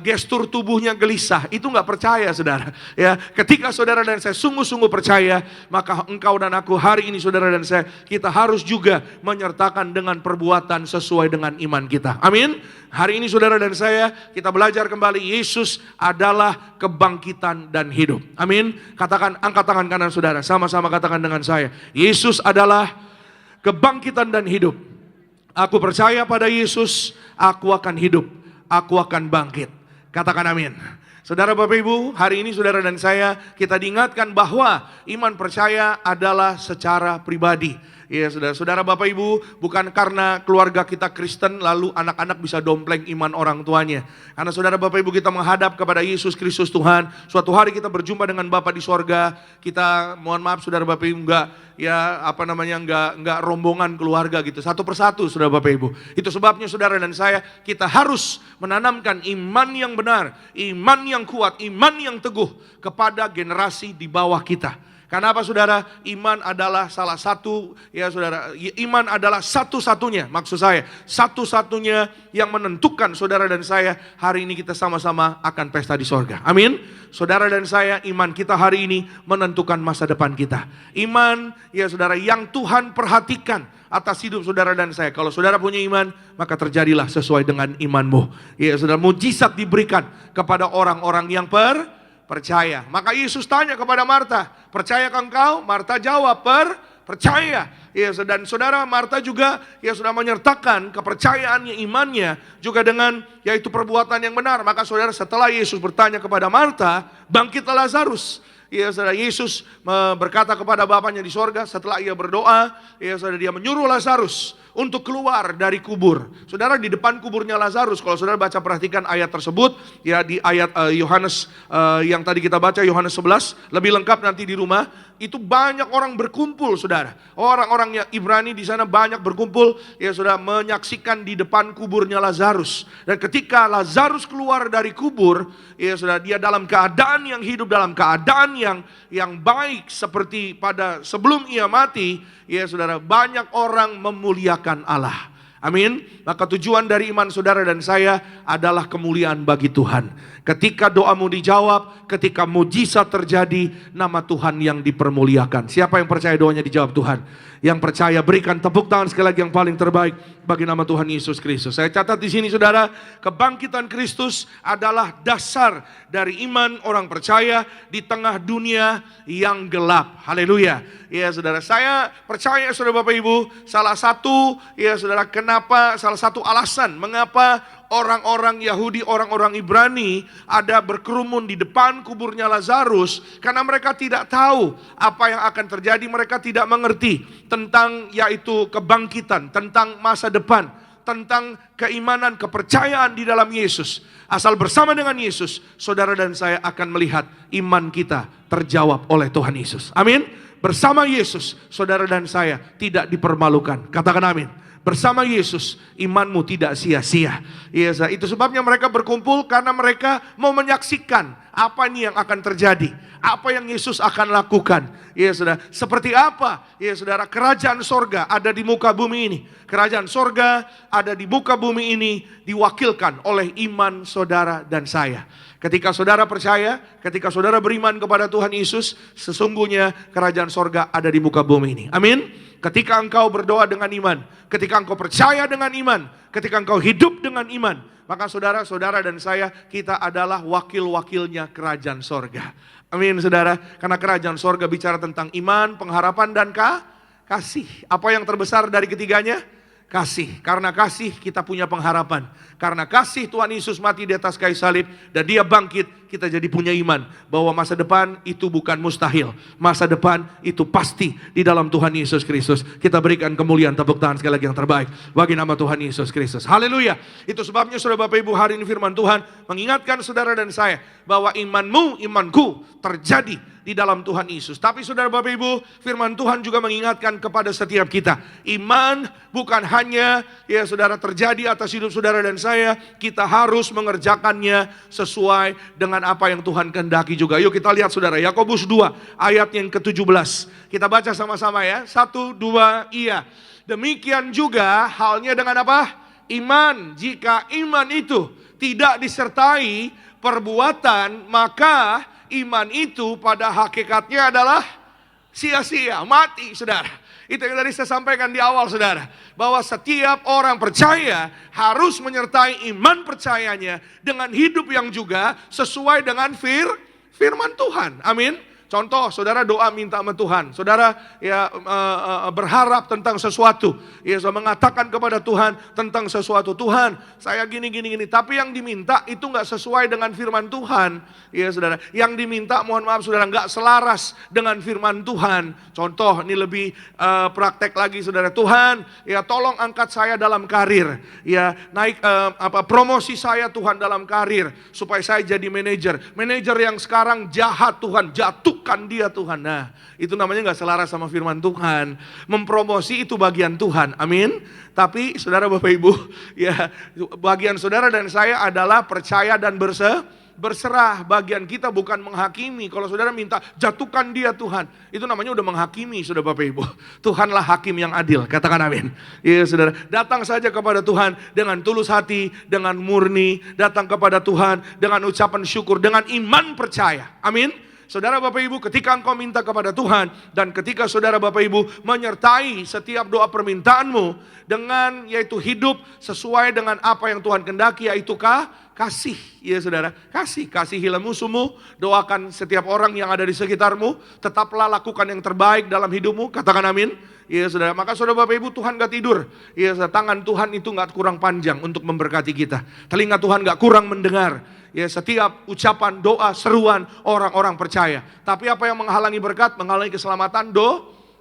gestur tubuhnya gelisah. Itu gak percaya saudara. Ya, ketika saudara dan saya sungguh-sungguh percaya, maka engkau dan aku hari ini saudara dan saya, kita harus juga menyertakan dengan perbuatan sesuai dengan iman kita. Amin. Hari ini saudara dan saya, kita belajar kembali Yesus adalah kebangkitan dan hidup. Amin. Katakan, angkat tangan kanan saudara, sama-sama katakan dengan saya, Yesus adalah kebangkitan dan hidup. Aku percaya pada Yesus, aku akan hidup, aku akan bangkit. Katakan amin. Saudara Bapak Ibu, hari ini saudara dan saya kita diingatkan bahwa iman percaya adalah secara pribadi. Ya saudara Bapak Ibu, bukan karena keluarga kita Kristen lalu anak-anak bisa dompleng iman orang tuanya. Karena saudara Bapak Ibu kita menghadap kepada Yesus Kristus Tuhan. Suatu hari kita berjumpa dengan Bapa di sorga. Kita mohon maaf saudara Bapak Ibu enggak rombongan keluarga gitu. Satu persatu saudara Bapak Ibu. Itu sebabnya saudara dan saya kita harus menanamkan iman yang benar, iman yang kuat, iman yang teguh kepada generasi di bawah kita. Karena apa saudara? Iman adalah salah satu, ya saudara, iman adalah satu-satunya, maksud saya, satu-satunya yang menentukan saudara dan saya hari ini kita sama-sama akan pesta di sorga. Amin. Saudara dan saya, iman kita hari ini menentukan masa depan kita. Iman, ya saudara, yang Tuhan perhatikan atas hidup saudara dan saya. Kalau saudara punya iman, maka terjadilah sesuai dengan imanmu. Ya saudara, mujizat diberikan kepada orang-orang yang percaya. Maka Yesus tanya kepada Marta, percayakah engkau? Marta jawab, percaya. Ya, dan saudara Marta juga ya sudah menyertakan kepercayaannya, imannya juga dengan yaitu perbuatan yang benar. Maka saudara setelah Yesus bertanya kepada Marta, bangkitlah Lazarus. Ya saudara, Yesus berkata kepada Bapanya di sorga setelah ia berdoa, ya saudara, dia menyuruh Lazarus untuk keluar dari kubur. Saudara, di depan kuburnya Lazarus, kalau saudara baca perhatikan ayat tersebut, ya di ayat Yohanes yang tadi kita baca, Yohanes 11, lebih lengkap nanti di rumah, itu banyak orang berkumpul saudara. Orang-orang yang Ibrani di sana banyak berkumpul, ya saudara, menyaksikan di depan kuburnya Lazarus. Dan ketika Lazarus keluar dari kubur, ya saudara, dia dalam keadaan yang hidup, dalam keadaan yang baik seperti pada sebelum ia mati, ya saudara, banyak orang memuliakan Allah. Amin. Maka tujuan dari iman saudara dan saya adalah kemuliaan bagi Tuhan. Ketika doamu dijawab, ketika mujizat terjadi, nama Tuhan yang dipermuliakan. Siapa yang percaya doanya dijawab Tuhan? Yang percaya berikan tepuk tangan sekali lagi yang paling terbaik bagi nama Tuhan Yesus Kristus. Saya catat di sini saudara, kebangkitan Kristus adalah dasar dari iman orang percaya di tengah dunia yang gelap. Haleluya. Ya saudara, saya percaya saudara Bapak Ibu, salah satu alasan mengapa orang-orang Yahudi, orang-orang Ibrani ada berkerumun di depan kuburnya Lazarus, karena mereka tidak tahu apa yang akan terjadi, mereka tidak mengerti tentang yaitu kebangkitan, tentang masa depan, tentang keimanan, kepercayaan di dalam Yesus. Asal bersama dengan Yesus, saudara dan saya akan melihat iman kita terjawab oleh Tuhan Yesus. Amin. Bersama Yesus, saudara dan saya tidak dipermalukan. Katakan amin. Bersama Yesus, imanmu tidak sia-sia. Ya, itu sebabnya mereka berkumpul karena mereka mau menyaksikan apa ini yang akan terjadi, apa yang Yesus akan lakukan. Ya, saudara, seperti apa? Ya, saudara, kerajaan sorga ada di muka bumi ini. Kerajaan sorga ada di muka bumi ini diwakilkan oleh iman saudara dan saya. Ketika saudara percaya, ketika saudara beriman kepada Tuhan Yesus, sesungguhnya kerajaan sorga ada di muka bumi ini. Amin. Ketika engkau berdoa dengan iman, ketika engkau percaya dengan iman, ketika engkau hidup dengan iman, maka saudara-saudara dan saya, kita adalah wakil-wakilnya kerajaan sorga. Amin saudara, karena kerajaan sorga bicara tentang iman, pengharapan dan kasih. Apa yang terbesar dari ketiganya? Kasih. Karena kasih kita punya pengharapan. Karena kasih Tuhan Yesus mati di atas kayu salib dan dia bangkit, kita jadi punya iman bahwa masa depan itu bukan mustahil. Masa depan itu pasti di dalam Tuhan Yesus Kristus. Kita berikan kemuliaan, tepuk tangan sekali lagi yang terbaik bagi nama Tuhan Yesus Kristus. Haleluya. Itu sebabnya saudara Bapak Ibu, hari ini firman Tuhan mengingatkan saudara dan saya bahwa imanmu, imanku terjadi di dalam Tuhan Yesus. Tapi saudara Bapak Ibu, firman Tuhan juga mengingatkan kepada setiap kita. Iman bukan hanya ya saudara terjadi atas hidup saudara dan saya, kita harus mengerjakannya sesuai dengan apa yang Tuhan kehendaki juga. Yuk kita lihat saudara, Yakobus 2 ayat yang ke-17. Kita baca sama-sama ya. 1, 2, iya. Demikian juga halnya dengan apa? Iman. Jika iman itu tidak disertai perbuatan, maka iman itu pada hakikatnya adalah sia-sia, mati saudara. Itu yang tadi saya sampaikan di awal saudara, bahwa setiap orang percaya harus menyertai iman percayanya dengan hidup yang juga sesuai dengan firman Tuhan. Amin. Contoh, saudara doa minta sama Tuhan. Saudara ya berharap tentang sesuatu. Ya, mengatakan kepada Tuhan tentang sesuatu. Tuhan, saya gini. Tapi yang diminta itu nggak sesuai dengan firman Tuhan. Ya, saudara. Yang diminta, mohon maaf saudara, nggak selaras dengan firman Tuhan. Contoh, ini lebih praktek lagi saudara. Tuhan, ya tolong angkat saya dalam karir. Ya, naik promosi saya Tuhan dalam karir. Supaya saya jadi manajer. Manajer yang sekarang jahat Tuhan, jatuhkan dia Tuhan. Nah, itu namanya nggak selaras sama firman Tuhan. Mempromosi itu bagian Tuhan, amin. Tapi saudara Bapak Ibu, ya bagian saudara dan saya adalah percaya dan berserah. Bagian kita bukan menghakimi. Kalau saudara minta jatuhkan dia Tuhan, itu namanya udah menghakimi saudara Bapak Ibu. Tuhanlah hakim yang adil, katakan amin. Ya saudara, datang saja kepada Tuhan dengan tulus hati, dengan murni. Datang kepada Tuhan dengan ucapan syukur, dengan iman percaya, amin. Saudara Bapak Ibu, ketika engkau minta kepada Tuhan, dan ketika saudara Bapak Ibu menyertai setiap doa permintaanmu dengan yaitu hidup sesuai dengan apa yang Tuhan kehendaki, yaitu kasih, ya saudara, kasihilah musuhmu, doakan setiap orang yang ada di sekitarmu, tetaplah lakukan yang terbaik dalam hidupmu, katakan amin. Ya saudara, maka saudara Bapak Ibu, Tuhan gak tidur. Ya, tangan Tuhan itu gak kurang panjang untuk memberkati kita. Telinga Tuhan gak kurang mendengar. Ya, setiap ucapan, doa, seruan orang-orang percaya. Tapi apa yang menghalangi berkat? Menghalangi keselamatan,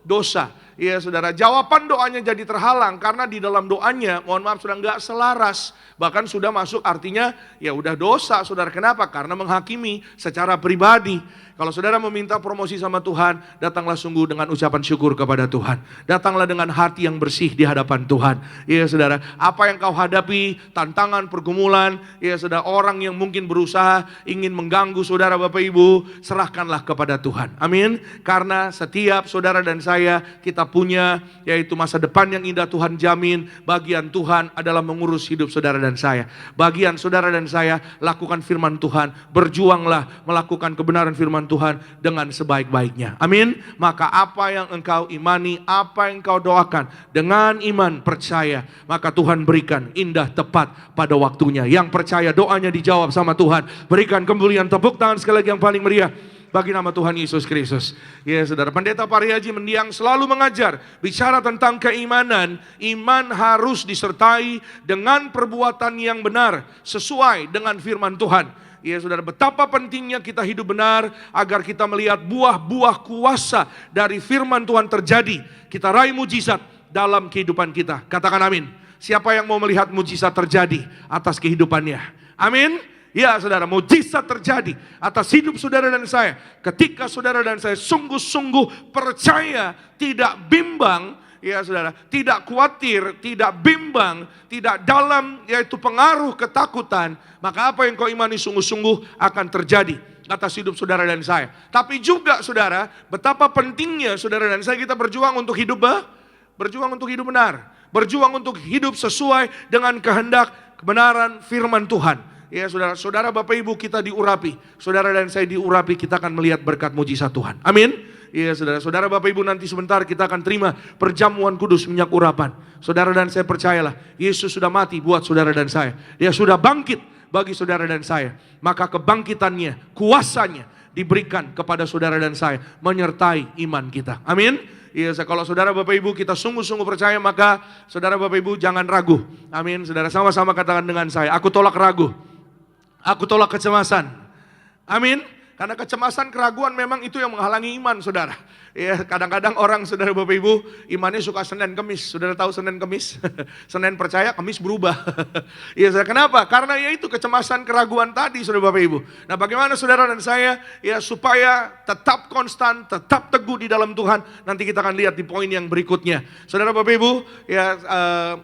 dosa. Ya saudara, jawaban doanya jadi terhalang karena di dalam doanya, mohon maaf sudah nggak selaras, bahkan sudah masuk artinya ya udah dosa saudara. Kenapa? Karena menghakimi secara pribadi. Kalau saudara meminta promosi sama Tuhan, datanglah sungguh dengan ucapan syukur kepada Tuhan. Datanglah dengan hati yang bersih di hadapan Tuhan. Ya saudara, apa yang kau hadapi, tantangan, pergumulan, ya saudara, orang yang mungkin berusaha ingin mengganggu saudara Bapak Ibu, serahkanlah kepada Tuhan. Amin. Karena setiap saudara dan saya, kita punya yaitu masa depan yang indah Tuhan jamin. Bagian Tuhan adalah mengurus hidup saudara dan saya. Bagian saudara dan saya, lakukan firman Tuhan. Berjuanglah melakukan kebenaran firman Tuhan dengan sebaik-baiknya. Amin. Maka apa yang engkau imani, apa yang engkau doakan dengan iman percaya, maka Tuhan berikan indah tepat pada waktunya. Yang percaya doanya dijawab sama Tuhan. Berikan kemuliaan, tepuk tangan sekali lagi yang paling meriah bagi nama Tuhan Yesus Kristus. Ya saudara, Pendeta Parihaji Mendiang selalu mengajar bicara tentang keimanan. Iman harus disertai dengan perbuatan yang benar sesuai dengan firman Tuhan. Ya saudara, betapa pentingnya kita hidup benar agar kita melihat buah-buah kuasa dari firman Tuhan terjadi. Kita raih mujizat dalam kehidupan kita. Katakan amin. Siapa yang mau melihat mujizat terjadi atas kehidupannya? Amin. Ya saudara, mujizat terjadi atas hidup saudara dan saya. Ketika saudara dan saya sungguh-sungguh percaya, tidak bimbang, ya saudara, tidak khawatir, tidak bimbang, tidak dalam yaitu pengaruh ketakutan, maka apa yang kau imani sungguh-sungguh akan terjadi atas hidup saudara dan saya. Tapi juga saudara, betapa pentingnya saudara dan saya kita berjuang untuk hidup benar, berjuang untuk hidup sesuai dengan kehendak kebenaran firman Tuhan. Ya saudara Bapak Ibu, kita diurapi, saudara dan saya diurapi, kita akan melihat berkat mujizat Tuhan. Amin. Ya saudara Bapak Ibu, nanti sebentar kita akan terima perjamuan kudus minyak urapan. Saudara dan saya percayalah, Yesus sudah mati buat saudara dan saya. Dia sudah bangkit bagi saudara dan saya. Maka kebangkitannya, kuasanya diberikan kepada saudara dan saya, menyertai iman kita. Amin. Ya, kalau saudara Bapak Ibu kita sungguh-sungguh percaya, maka saudara Bapak Ibu jangan ragu. Amin. Saudara sama-sama katakan dengan saya, aku tolak ragu. Aku tolak kecemasan. Amin. Karena kecemasan, keraguan memang itu yang menghalangi iman saudara. Ya, kadang-kadang orang saudara Bapak Ibu imannya suka Senin Kemis. Saudara tahu Senin Kemis? Senin percaya, Kemis berubah. Ya saudara, kenapa? Karena ya itu kecemasan, keraguan tadi saudara Bapak Ibu. Nah, bagaimana saudara dan saya ya supaya tetap konstan, tetap teguh di dalam Tuhan. Nanti kita akan lihat di poin yang berikutnya. Saudara Bapak Ibu, ya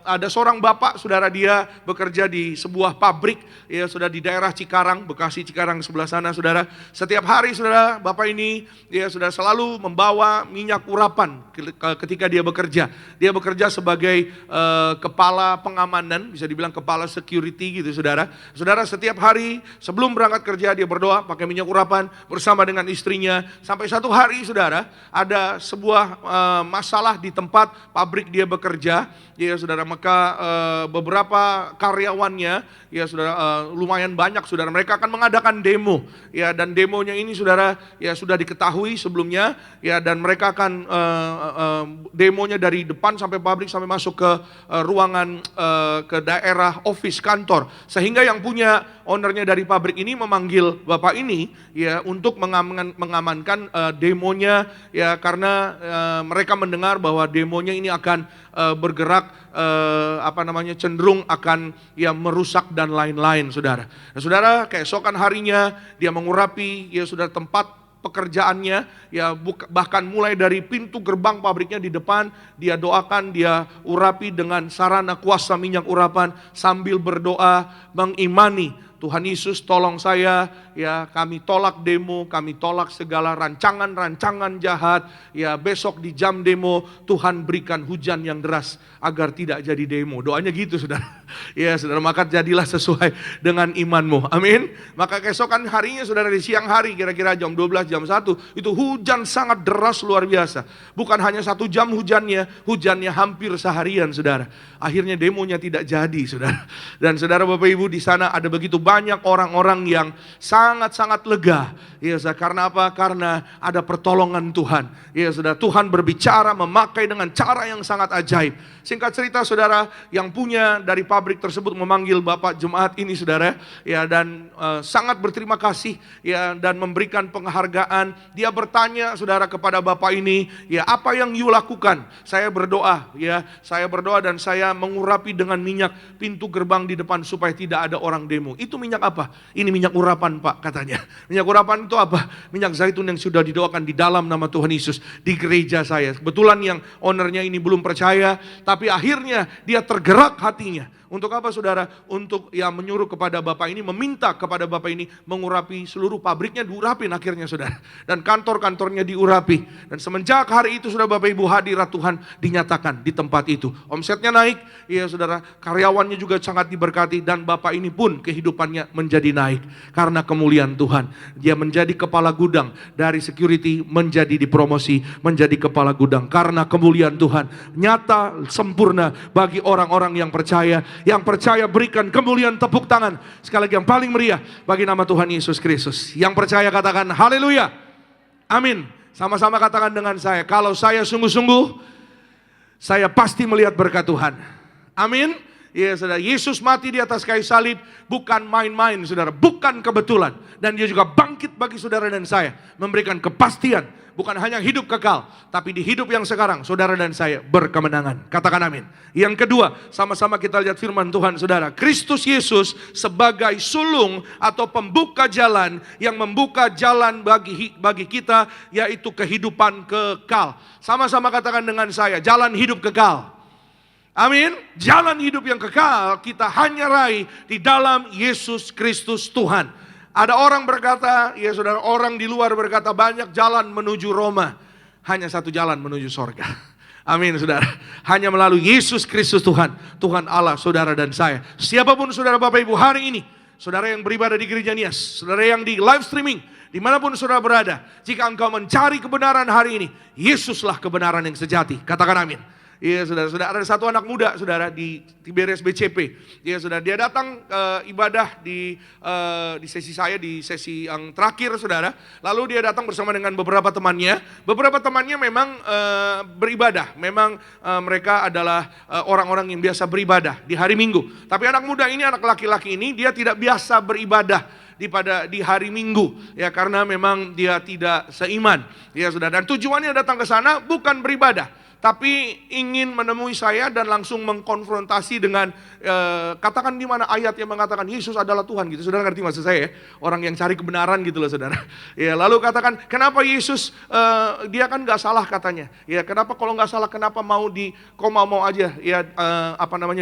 ada seorang bapak, saudara, dia bekerja di sebuah pabrik ya sudah di daerah Cikarang, Bekasi Cikarang sebelah sana saudara. Setiap hari saudara, bapak ini ya sudah selalu membawa minyak urapan ketika dia bekerja. Dia bekerja sebagai kepala pengamanan, bisa dibilang kepala security gitu saudara. Saudara, setiap hari sebelum berangkat kerja dia berdoa pakai minyak urapan bersama dengan istrinya. Sampai satu hari saudara, ada sebuah masalah di tempat pabrik dia bekerja. Ya saudara, maka beberapa karyawannya ya saudara lumayan banyak saudara, mereka akan mengadakan demo. Ya, dan demo demonya ini saudara ya sudah diketahui sebelumnya ya, dan mereka akan demonya dari depan sampai pabrik sampai masuk ke ruangan ke daerah office kantor, sehingga yang punya ownernya dari pabrik ini memanggil bapak ini ya untuk mengamankan demonya ya, karena mereka mendengar bahwa demonya ini akan bergerak cenderung akan ya merusak dan lain-lain saudara. Nah, saudara, keesokan harinya dia mengurapi ya saudara tempat pekerjaannya ya, bahkan mulai dari pintu gerbang pabriknya di depan dia doakan, dia urapi dengan sarana kuasa minyak urapan sambil berdoa mengimani, Tuhan Yesus tolong saya ya, kami tolak demo, kami tolak segala rancangan-rancangan jahat ya, besok di jam demo Tuhan berikan hujan yang deras agar tidak jadi demo. Doanya gitu saudara. Ya saudara, maka jadilah sesuai dengan imanmu. Amin. Maka keesokan harinya saudara, di siang hari kira-kira jam 12 jam 1 itu hujan sangat deras luar biasa. Bukan hanya 1 jam hujannya hampir seharian saudara. Akhirnya demonya tidak jadi saudara. Dan saudara Bapak Ibu, di sana ada begitu banyak orang-orang yang sangat-sangat lega. Ya saudara, karena apa? Karena ada pertolongan Tuhan. Ya saudara, Tuhan berbicara memakai dengan cara yang sangat ajaib. Singkat cerita saudara, yang punya dari pabrik tersebut memanggil Bapak jemaat ini saudara ya, dan sangat berterima kasih ya, dan memberikan penghargaan. Dia bertanya saudara kepada Bapak ini, ya apa yang you lakukan? Saya berdoa ya, saya berdoa dan saya mengurapi dengan minyak pintu gerbang di depan supaya tidak ada orang demo. Itu minyak apa? Ini minyak urapan Pak katanya. Minyak urapan itu apa? Minyak zaitun yang sudah didoakan di dalam nama Tuhan Yesus di gereja saya. Kebetulan yang ownernya ini belum percaya, tapi akhirnya dia tergerak hatinya. Untuk apa saudara? Untuk ya menyuruh kepada Bapak ini, meminta kepada Bapak ini mengurapi seluruh pabriknya, diurapin akhirnya saudara. Dan kantor-kantornya diurapi. Dan semenjak hari itu saudara Bapak Ibu, hadirat Tuhan dinyatakan di tempat itu. Omsetnya naik, ya saudara, karyawannya juga sangat diberkati, dan Bapak ini pun kehidupannya menjadi naik. Karena kemuliaan Tuhan. Dia menjadi kepala gudang, dari security menjadi dipromosi menjadi kepala gudang. Karena kemuliaan Tuhan nyata sempurna bagi orang-orang yang percaya. Yang percaya berikan kemuliaan tepuk tangan sekali lagi yang paling meriah bagi nama Tuhan Yesus Kristus. Yang percaya katakan haleluya. Amin. Sama-sama katakan dengan saya, kalau saya sungguh-sungguh, saya pasti melihat berkat Tuhan. Amin. Ya saudara, Yesus mati di atas kayu salib bukan main-main saudara, bukan kebetulan. Dan dia juga bangkit bagi saudara dan saya, memberikan kepastian, bukan hanya hidup kekal, tapi di hidup yang sekarang saudara dan saya berkemenangan. Katakan amin. Yang kedua, sama-sama kita lihat firman Tuhan saudara. Kristus Yesus sebagai sulung atau pembuka jalan yang membuka jalan bagi kita, yaitu kehidupan kekal. Sama-sama katakan dengan saya, jalan hidup kekal. Amin. Jalan hidup yang kekal kita hanya raih di dalam Yesus Kristus Tuhan. Ada orang berkata, ya saudara, orang di luar berkata banyak jalan menuju Roma, hanya satu jalan menuju sorga. Amin saudara. Hanya melalui Yesus Kristus Tuhan, Tuhan Allah saudara dan saya. Siapapun saudara Bapak Ibu hari ini, saudara yang beribadah di gereja Nias, saudara yang di live streaming, dimanapun saudara berada, jika engkau mencari kebenaran hari ini, Yesuslah kebenaran yang sejati. Katakan amin. Iya saudara, ada satu anak muda saudara di Tiberias BCP. Iya saudara, dia datang ibadah di sesi saya, di sesi yang terakhir saudara. Lalu dia datang bersama dengan beberapa temannya. Beberapa temannya memang beribadah. Memang mereka adalah orang-orang yang biasa beribadah di hari Minggu. Tapi anak muda ini, anak laki-laki ini, dia tidak biasa beribadah di hari Minggu ya, karena memang dia tidak seiman ya saudara. Dan tujuannya datang ke sana bukan beribadah, tapi ingin menemui saya dan langsung mengkonfrontasi dengan katakan di mana ayat yang mengatakan Yesus adalah Tuhan gitu. Saudara ngerti maksud saya ya? Orang yang cari kebenaran gitu loh saudara. Ya, lalu katakan kenapa Yesus dia kan nggak salah katanya. Ya, kenapa kalau nggak salah kenapa kau mau aja ya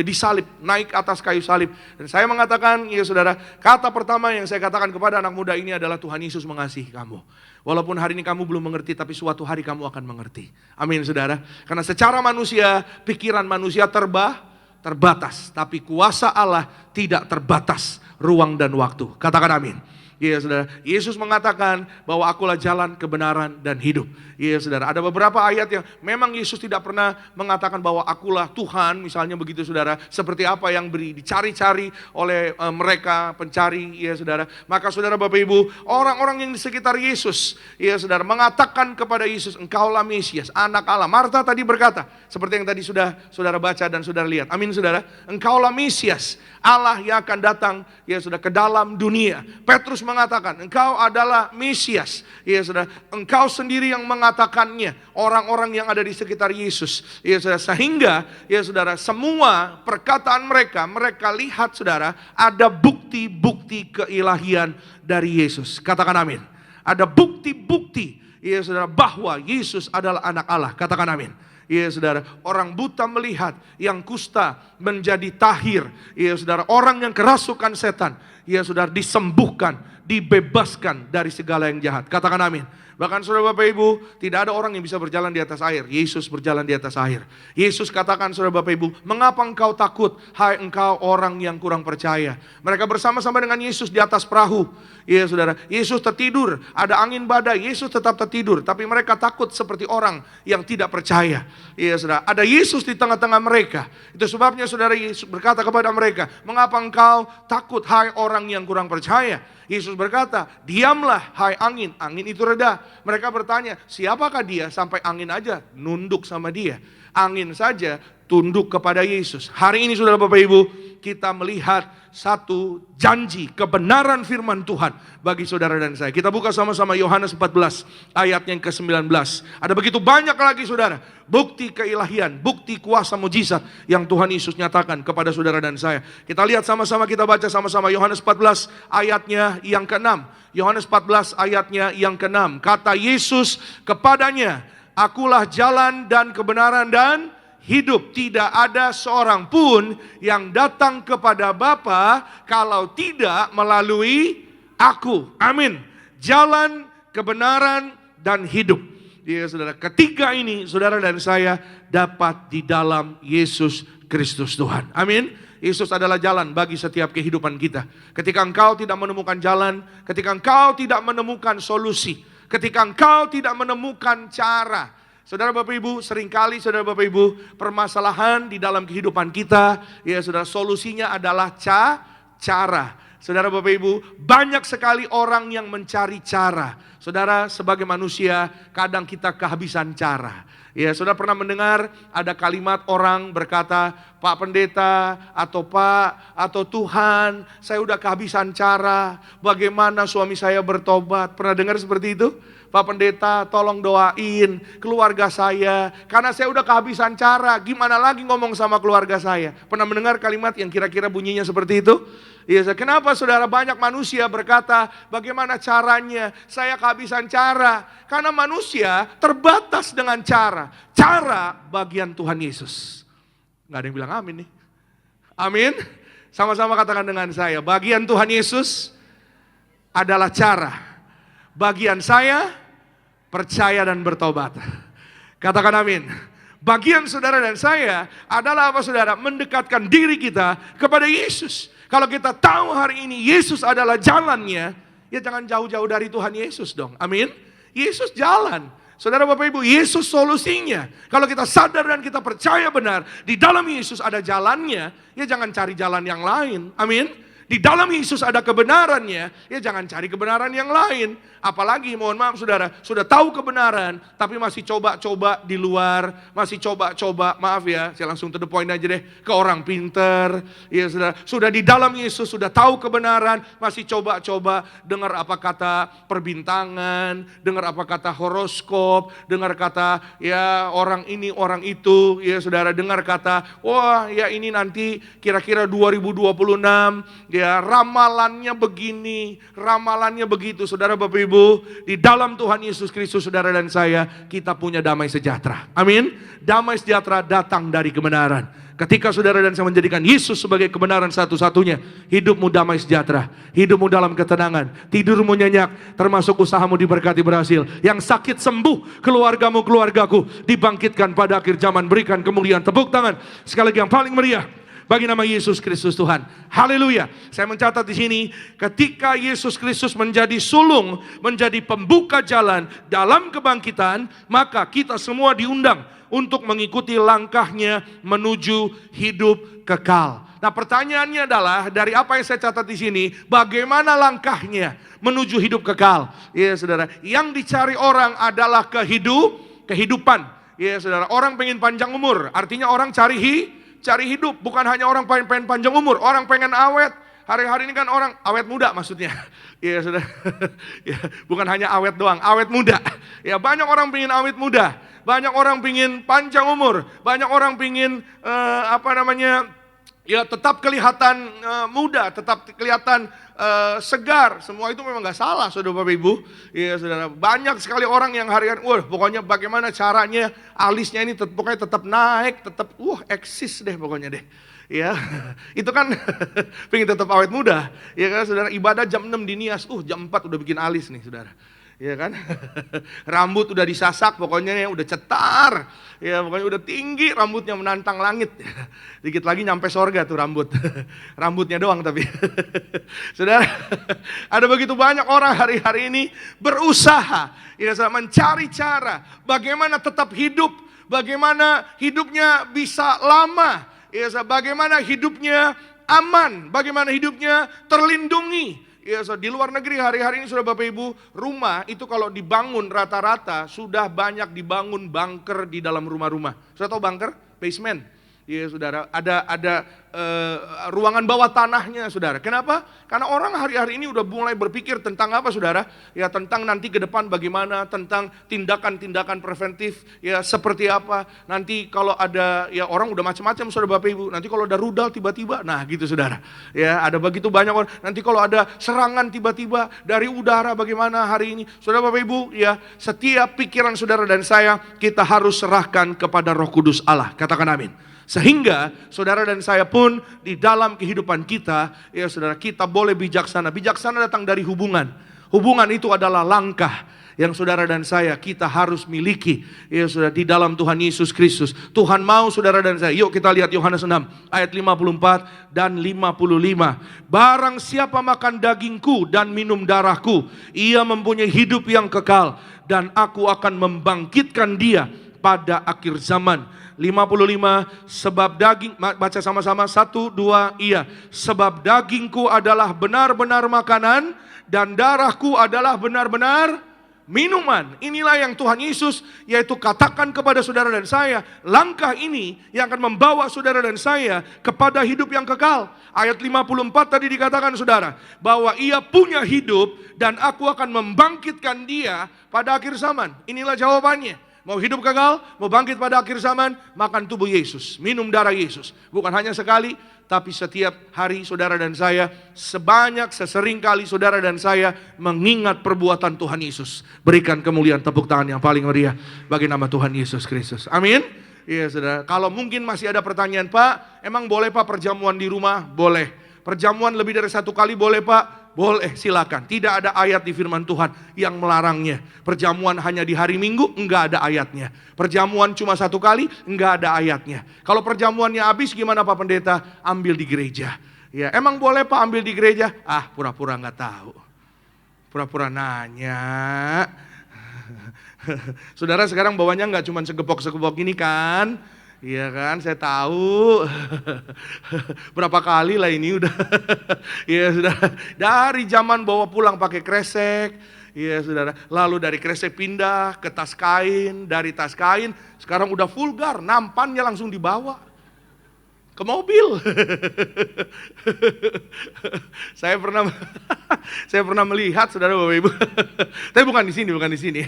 disalib, naik atas kayu salib. Dan saya mengatakan ya saudara, kata pertama yang saya katakan kepada anak muda ini adalah Tuhan Yesus mengasihi kamu. Walaupun hari ini kamu belum mengerti, tapi suatu hari kamu akan mengerti. Amin saudara. Karena secara manusia, pikiran manusia terbatas. Tapi kuasa Allah tidak terbatas ruang dan waktu. Katakan amin. Ya saudara, Yesus mengatakan bahwa akulah jalan, kebenaran, dan hidup. Ya saudara, ada beberapa ayat yang memang Yesus tidak pernah mengatakan bahwa akulah Tuhan, misalnya begitu saudara, seperti apa yang dicari-cari oleh mereka pencari, ya saudara. Maka saudara Bapak Ibu, orang-orang yang di sekitar Yesus, ya saudara, mengatakan kepada Yesus, engkaulah Mesias, anak Allah. Marta tadi berkata, seperti yang tadi sudah saudara baca dan saudara lihat. Amin saudara, engkaulah Mesias, Allah yang akan datang, ya saudara, ke dalam dunia. Petrus mengatakan, engkau adalah Mesias. Ya saudara, engkau sendiri yang mengatakannya. Orang-orang yang ada di sekitar Yesus. Ya saudara, sehingga ya saudara, semua perkataan mereka lihat saudara, ada bukti-bukti keilahian dari Yesus. Katakan amin. Ada bukti-bukti ya saudara, bahwa Yesus adalah anak Allah. Katakan amin. Ya saudara, orang buta melihat, yang kusta menjadi tahir. Ya saudara, orang yang kerasukan setan, ya saudara, disembuhkan, dibebaskan dari segala yang jahat. Katakan amin. Bahkan saudara Bapak Ibu, tidak ada orang yang bisa berjalan di atas air. Yesus berjalan di atas air. Yesus katakan saudara Bapak Ibu, mengapa engkau takut, hai engkau orang yang kurang percaya. Mereka bersama-sama dengan Yesus di atas perahu. Ya saudara, Yesus tertidur, ada angin badai, Yesus tetap tertidur. Tapi mereka takut seperti orang yang tidak percaya. Ya saudara, ada Yesus di tengah-tengah mereka. Itu sebabnya saudara, Yesus berkata kepada mereka, mengapa engkau takut, hai orang yang kurang percaya. Yesus berkata, diamlah hai angin. Angin itu reda. Mereka bertanya, siapakah dia sampai angin aja nunduk sama dia. Angin saja tunduk kepada Yesus. Hari ini saudara Bapak Ibu, kita melihat satu janji kebenaran firman Tuhan bagi saudara dan saya. Kita buka sama-sama Yohanes 14 ayat yang ke-19. Ada begitu banyak lagi saudara, bukti keilahian, bukti kuasa mujizat yang Tuhan Yesus nyatakan kepada saudara dan saya. Kita lihat sama-sama, kita baca sama-sama Yohanes 14 ayatnya yang ke-6. Yohanes 14 ayatnya yang ke-6. Kata Yesus kepadanya, akulah jalan dan kebenaran dan hidup. Tidak ada seorang pun yang datang kepada Bapa kalau tidak melalui aku. Amin. Jalan, kebenaran, dan hidup. Ya saudara, ketiga ini saudara dan saya dapat di dalam Yesus Kristus Tuhan. Amin. Yesus adalah jalan bagi setiap kehidupan kita. Ketika engkau tidak menemukan jalan, ketika engkau tidak menemukan solusi, ketika engkau tidak menemukan cara, saudara Bapak Ibu, seringkali saudara Bapak Ibu, permasalahan di dalam kehidupan kita, ya saudara, solusinya adalah cara. Saudara Bapak Ibu, banyak sekali orang yang mencari cara. Saudara, sebagai manusia, kadang kita kehabisan cara. Ya, saudara pernah mendengar ada kalimat orang berkata, Pak Pendeta atau Pak atau Tuhan, saya udah kehabisan cara. Bagaimana suami saya bertobat? Pernah dengar seperti itu? Pak Pendeta tolong doain keluarga saya, karena saya udah kehabisan cara, gimana lagi ngomong sama keluarga saya. Pernah mendengar kalimat yang kira-kira bunyinya seperti itu? Ya, kenapa saudara banyak manusia berkata, bagaimana caranya? Saya kehabisan cara. Karena manusia terbatas dengan cara. Cara bagian Tuhan Yesus. Gak ada yang bilang amin nih. Amin. Sama-sama katakan dengan saya, bagian Tuhan Yesus adalah cara. Bagian saya, percaya dan bertobat. Katakan amin. Bagian saudara dan saya adalah apa saudara? Mendekatkan diri kita kepada Yesus. Kalau kita tahu hari ini Yesus adalah jalannya, ya jangan jauh-jauh dari Tuhan Yesus dong. Amin. Yesus jalan. Saudara Bapak Ibu, Yesus solusinya. Kalau kita sadar dan kita percaya benar, di dalam Yesus ada jalannya, ya jangan cari jalan yang lain. Amin. Di dalam Yesus ada kebenarannya, ya jangan cari kebenaran yang lain. Apalagi mohon maaf saudara, sudah tahu kebenaran, tapi masih coba-coba di luar, masih coba-coba, maaf ya, saya langsung to the point aja deh, ke orang pinter. Ya saudara, sudah di dalam Yesus, sudah tahu kebenaran, masih coba-coba dengar apa kata perbintangan, dengar apa kata horoskop, dengar kata ya orang ini, orang itu, ya saudara, dengar kata, wah ya ini nanti kira-kira 2026, ya ramalannya begini, ramalannya begitu. Saudara Bapak Ibu, di dalam Tuhan Yesus Kristus saudara dan saya, kita punya damai sejahtera. Amin. Damai sejahtera datang dari kebenaran. Ketika saudara dan saya menjadikan Yesus sebagai kebenaran satu-satunya, hidupmu damai sejahtera, hidupmu dalam ketenangan, tidurmu nyenyak, termasuk usahamu diberkati berhasil. Yang sakit sembuh, keluargamu, keluargaku dibangkitkan pada akhir zaman. Berikan kemuliaan, tepuk tangan sekali lagi yang paling meriah bagi nama Yesus Kristus Tuhan. Haleluya. Saya mencatat di sini, ketika Yesus Kristus menjadi sulung, menjadi pembuka jalan dalam kebangkitan, maka kita semua diundang untuk mengikuti langkahnya menuju hidup kekal. Nah, pertanyaannya adalah, dari apa yang saya catat di sini, bagaimana langkahnya menuju hidup kekal? Ya, saudara, yang dicari orang adalah kehidupan. Ya, saudara, orang pengen panjang umur, artinya orang cari hidup, bukan hanya orang pengen panjang umur, orang pengen awet. Hari-hari ini kan orang awet muda maksudnya. Ya, saudara. Ya, bukan hanya awet doang, awet muda. Ya, banyak orang pengen awet muda, banyak orang pengen panjang umur, banyak orang pengen ya tetap kelihatan muda, tetap kelihatan segar. Semua itu memang gak salah, saudara Bapak Ibu. Ya, saudara, banyak sekali orang yang hari-hari, pokoknya bagaimana caranya alisnya ini pokoknya tetap naik, tetap eksis deh pokoknya deh. Ya, itu kan pengen tetap awet muda. Ya kan, saudara, ibadah jam 6 di Nias, jam 4 udah bikin alis nih, saudara. Ya kan, rambut udah disasak, pokoknya ya udah cetar, ya pokoknya udah tinggi, rambutnya menantang langit. Dikit lagi nyampe sorga tuh rambutnya doang tapi. Saudara, ada begitu banyak orang hari-hari ini berusaha, ya, mencari cara bagaimana tetap hidup, bagaimana hidupnya bisa lama, ya, bagaimana hidupnya aman, bagaimana hidupnya terlindungi. Ya, di luar negeri hari-hari ini sudah Bapak Ibu, rumah itu kalau dibangun rata-rata sudah banyak dibangun bunker di dalam rumah-rumah. Sudah tahu bunker? Basement. Ya, saudara, ada ruangan bawah tanahnya, saudara. Kenapa? Karena orang hari-hari ini udah mulai berpikir tentang apa, saudara? Ya, tentang nanti ke depan bagaimana, tentang tindakan-tindakan preventif, ya seperti apa. Nanti kalau ada, ya orang udah macam-macam, saudara Bapak Ibu. Nanti kalau ada rudal tiba-tiba, nah gitu, saudara. Ya, ada begitu banyak orang. Nanti kalau ada serangan tiba-tiba dari udara, bagaimana hari ini, saudara Bapak Ibu? Ya, setiap pikiran saudara dan saya, kita harus serahkan kepada Roh Kudus Allah. Katakan amin. Sehingga saudara dan saya pun di dalam kehidupan kita, ya saudara, kita boleh bijaksana. Bijaksana datang dari hubungan. Hubungan itu adalah langkah yang saudara dan saya kita harus miliki, ya saudara, di dalam Tuhan Yesus Kristus. Tuhan mau saudara dan saya. Yuk kita lihat Yohanes 6 ayat 54 dan 55. Barang siapa makan dagingku dan minum darahku, ia mempunyai hidup yang kekal, dan aku akan membangkitkan dia pada akhir zaman. 55, sebab daging, baca sama-sama, 1, 2, iya. Sebab dagingku adalah benar-benar makanan, dan darahku adalah benar-benar minuman. Inilah yang Tuhan Yesus yaitu katakan kepada saudara dan saya. Langkah ini yang akan membawa saudara dan saya kepada hidup yang kekal. Ayat 54 tadi dikatakan, saudara, bahwa ia punya hidup dan aku akan membangkitkan dia pada akhir zaman. Inilah jawabannya. Mau hidup kekal, mau bangkit pada akhir zaman, makan tubuh Yesus, minum darah Yesus. Bukan hanya sekali, tapi setiap hari saudara dan saya, sesering kali saudara dan saya mengingat perbuatan Tuhan Yesus. Berikan kemuliaan, tepuk tangan yang paling meriah bagi nama Tuhan Yesus Kristus. Amin. Iya, saudara. Kalau mungkin masih ada pertanyaan, Pak, emang boleh Pak perjamuan di rumah? Boleh. Perjamuan lebih dari 1 kali boleh Pak? Boleh, silakan. Tidak ada ayat di firman Tuhan yang melarangnya. Perjamuan hanya di hari Minggu, enggak ada ayatnya. Perjamuan cuma 1 kali, enggak ada ayatnya. Kalau perjamuannya habis gimana Pak Pendeta? Ambil di gereja. Ya, emang boleh Pak ambil di gereja? Pura-pura enggak tahu. Pura-pura nanya. Saudara sekarang bawanya enggak cuma segepok-segepok ini kan? Iya kan, saya tahu. Berapa kali lah ini udah. Iya, sudah. Dari zaman bawa pulang pakai kresek. Iya, saudara. Lalu dari kresek pindah ke tas kain, dari tas kain sekarang udah vulgar, nampannya langsung dibawa ke mobil. Saya pernah melihat, saudara Bapak Ibu. Tapi bukan di sini.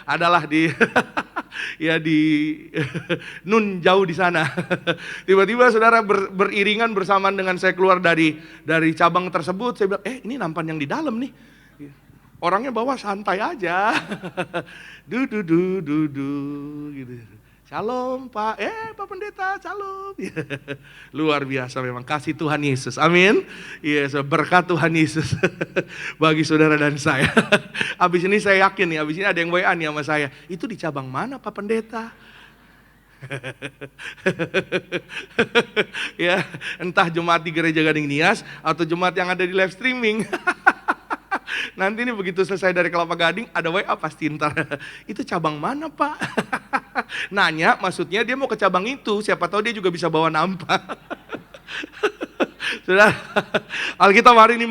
Adalah di ya di Nun jauh di sana. Tiba-tiba saudara beriringan bersamaan dengan saya keluar dari cabang tersebut, saya bilang, ini nampan yang di dalam nih. Orangnya bawa santai aja. Du gitu. Shalom Pak, Pak Pendeta, shalom. Luar biasa memang, kasih Tuhan Yesus, amin. Yes, berkat Tuhan Yesus bagi saudara dan saya. Habis ini saya yakin nih, habis ini ada yang WA nih sama saya. Itu di cabang mana Pak Pendeta? Ya, entah jemaat di Gereja Gading Nias atau jemaat yang ada di live streaming. Nanti nih begitu selesai dari Kelapa Gading, ada WA pasti ntar. Itu cabang mana Pak? Nanya, maksudnya dia mau ke cabang itu, siapa tahu dia juga bisa bawa nampak. Saudara, Alkitab hari ini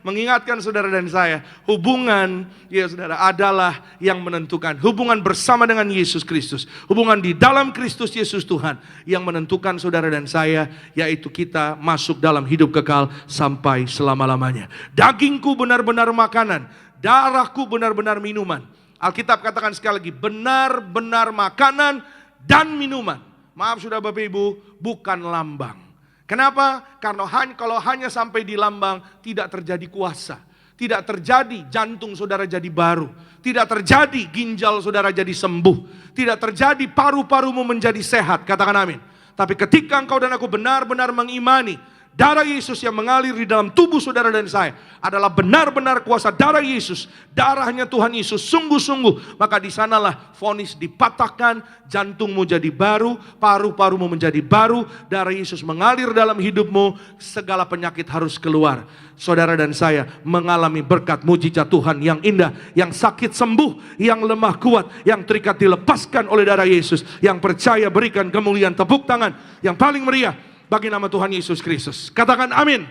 mengingatkan saudara dan saya, hubungan ya saudara adalah yang menentukan. Hubungan bersama dengan Yesus Kristus, hubungan di dalam Kristus Yesus Tuhan yang menentukan saudara dan saya, yaitu kita masuk dalam hidup kekal sampai selama-lamanya. Dagingku benar-benar makanan, darahku benar-benar minuman. Alkitab katakan sekali lagi, benar-benar makanan dan minuman. Maaf sudah Bapak Ibu, bukan lambang. Kenapa? Karena kalau hanya sampai di lambang, tidak terjadi kuasa. Tidak terjadi jantung saudara jadi baru. Tidak terjadi ginjal saudara jadi sembuh. Tidak terjadi paru-parumu menjadi sehat. Katakan amin. Tapi ketika engkau dan aku benar-benar mengimani darah Yesus yang mengalir di dalam tubuh saudara dan saya adalah benar-benar kuasa darah Yesus, darahnya Tuhan Yesus sungguh-sungguh, maka di sanalah vonis dipatahkan, jantungmu jadi baru, paru-parumu menjadi baru, darah Yesus mengalir dalam hidupmu, segala penyakit harus keluar. Saudara dan saya mengalami berkat mujizat Tuhan yang indah, yang sakit sembuh, yang lemah kuat, yang terikat dilepaskan oleh darah Yesus, yang percaya berikan kemuliaan tepuk tangan yang paling meriah bagi nama Tuhan Yesus Kristus. Katakan amin.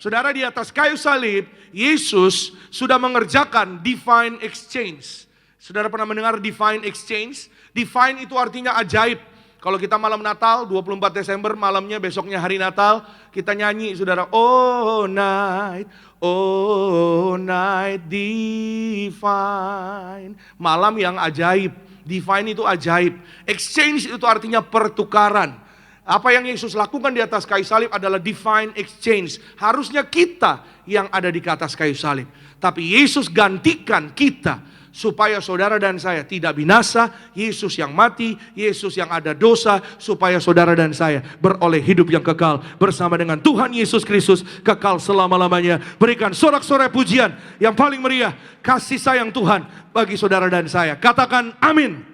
Saudara, di atas kayu salib, Yesus sudah mengerjakan divine exchange. Saudara pernah mendengar divine exchange? Divine itu artinya ajaib. Kalau kita malam Natal, 24 Desember, malamnya besoknya hari Natal, kita nyanyi saudara, oh night divine. Malam yang ajaib. Divine itu ajaib. Exchange itu artinya pertukaran. Apa yang Yesus lakukan di atas kayu salib adalah divine exchange. Harusnya kita yang ada di atas kayu salib. Tapi Yesus gantikan kita supaya saudara dan saya tidak binasa. Yesus yang mati, Yesus yang ada dosa, supaya saudara dan saya beroleh hidup yang kekal bersama dengan Tuhan Yesus Kristus kekal selama-lamanya. Berikan sorak-sorai pujian yang paling meriah kasih sayang Tuhan bagi saudara dan saya. Katakan amin.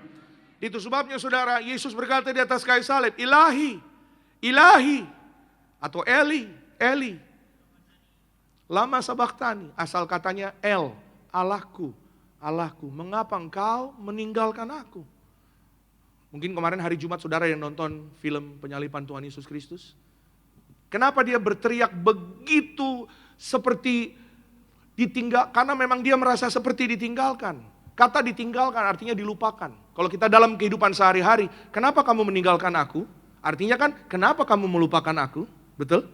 Itu sebabnya saudara, Yesus berkata di atas kayu salib, Ilahi, Ilahi, atau Eli, Eli, lama sabaktani, asal katanya El, Allahku, Allahku, mengapa engkau meninggalkan aku? Mungkin kemarin hari Jumat saudara yang nonton film penyaliban Tuhan Yesus Kristus. Kenapa dia berteriak begitu seperti ditinggal? Karena memang dia merasa seperti ditinggalkan. Kata ditinggalkan artinya dilupakan. Kalau kita dalam kehidupan sehari-hari, kenapa kamu meninggalkan aku? Artinya kan, kenapa kamu melupakan aku? Betul?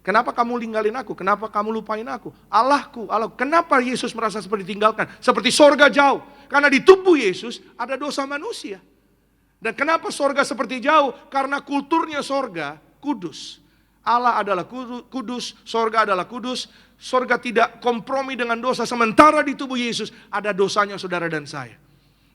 Kenapa kamu ninggalin aku? Kenapa kamu lupain aku? Allahku, Allah. Kenapa Yesus merasa seperti ditinggalkan? Seperti sorga jauh. Karena di tubuh Yesus ada dosa manusia. Dan kenapa sorga seperti jauh? Karena kulturnya sorga kudus. Allah adalah kudus, sorga adalah kudus. Sorga tidak kompromi dengan dosa. Sementara di tubuh Yesus ada dosanya saudara dan saya.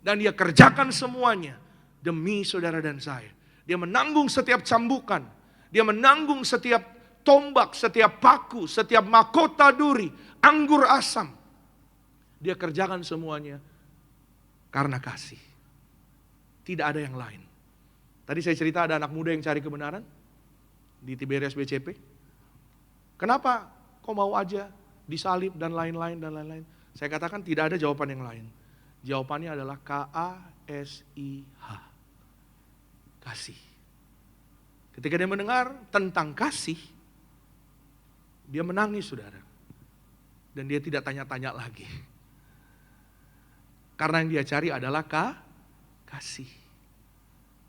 Dan dia kerjakan semuanya demi saudara dan saya. Dia menanggung setiap cambukan. Dia menanggung setiap tombak, setiap paku, setiap mahkota duri, anggur asam. Dia kerjakan semuanya karena kasih. Tidak ada yang lain. Tadi saya cerita ada anak muda yang cari kebenaran di Tiberias BCP. Kenapa kok mau aja disalib dan lain-lain dan lain-lain? Saya katakan tidak ada jawaban yang lain. Jawabannya adalah KASIH. Kasih. Ketika dia mendengar tentang kasih, dia menangis saudara. Dan dia tidak tanya-tanya lagi. Karena yang dia cari adalah kasih.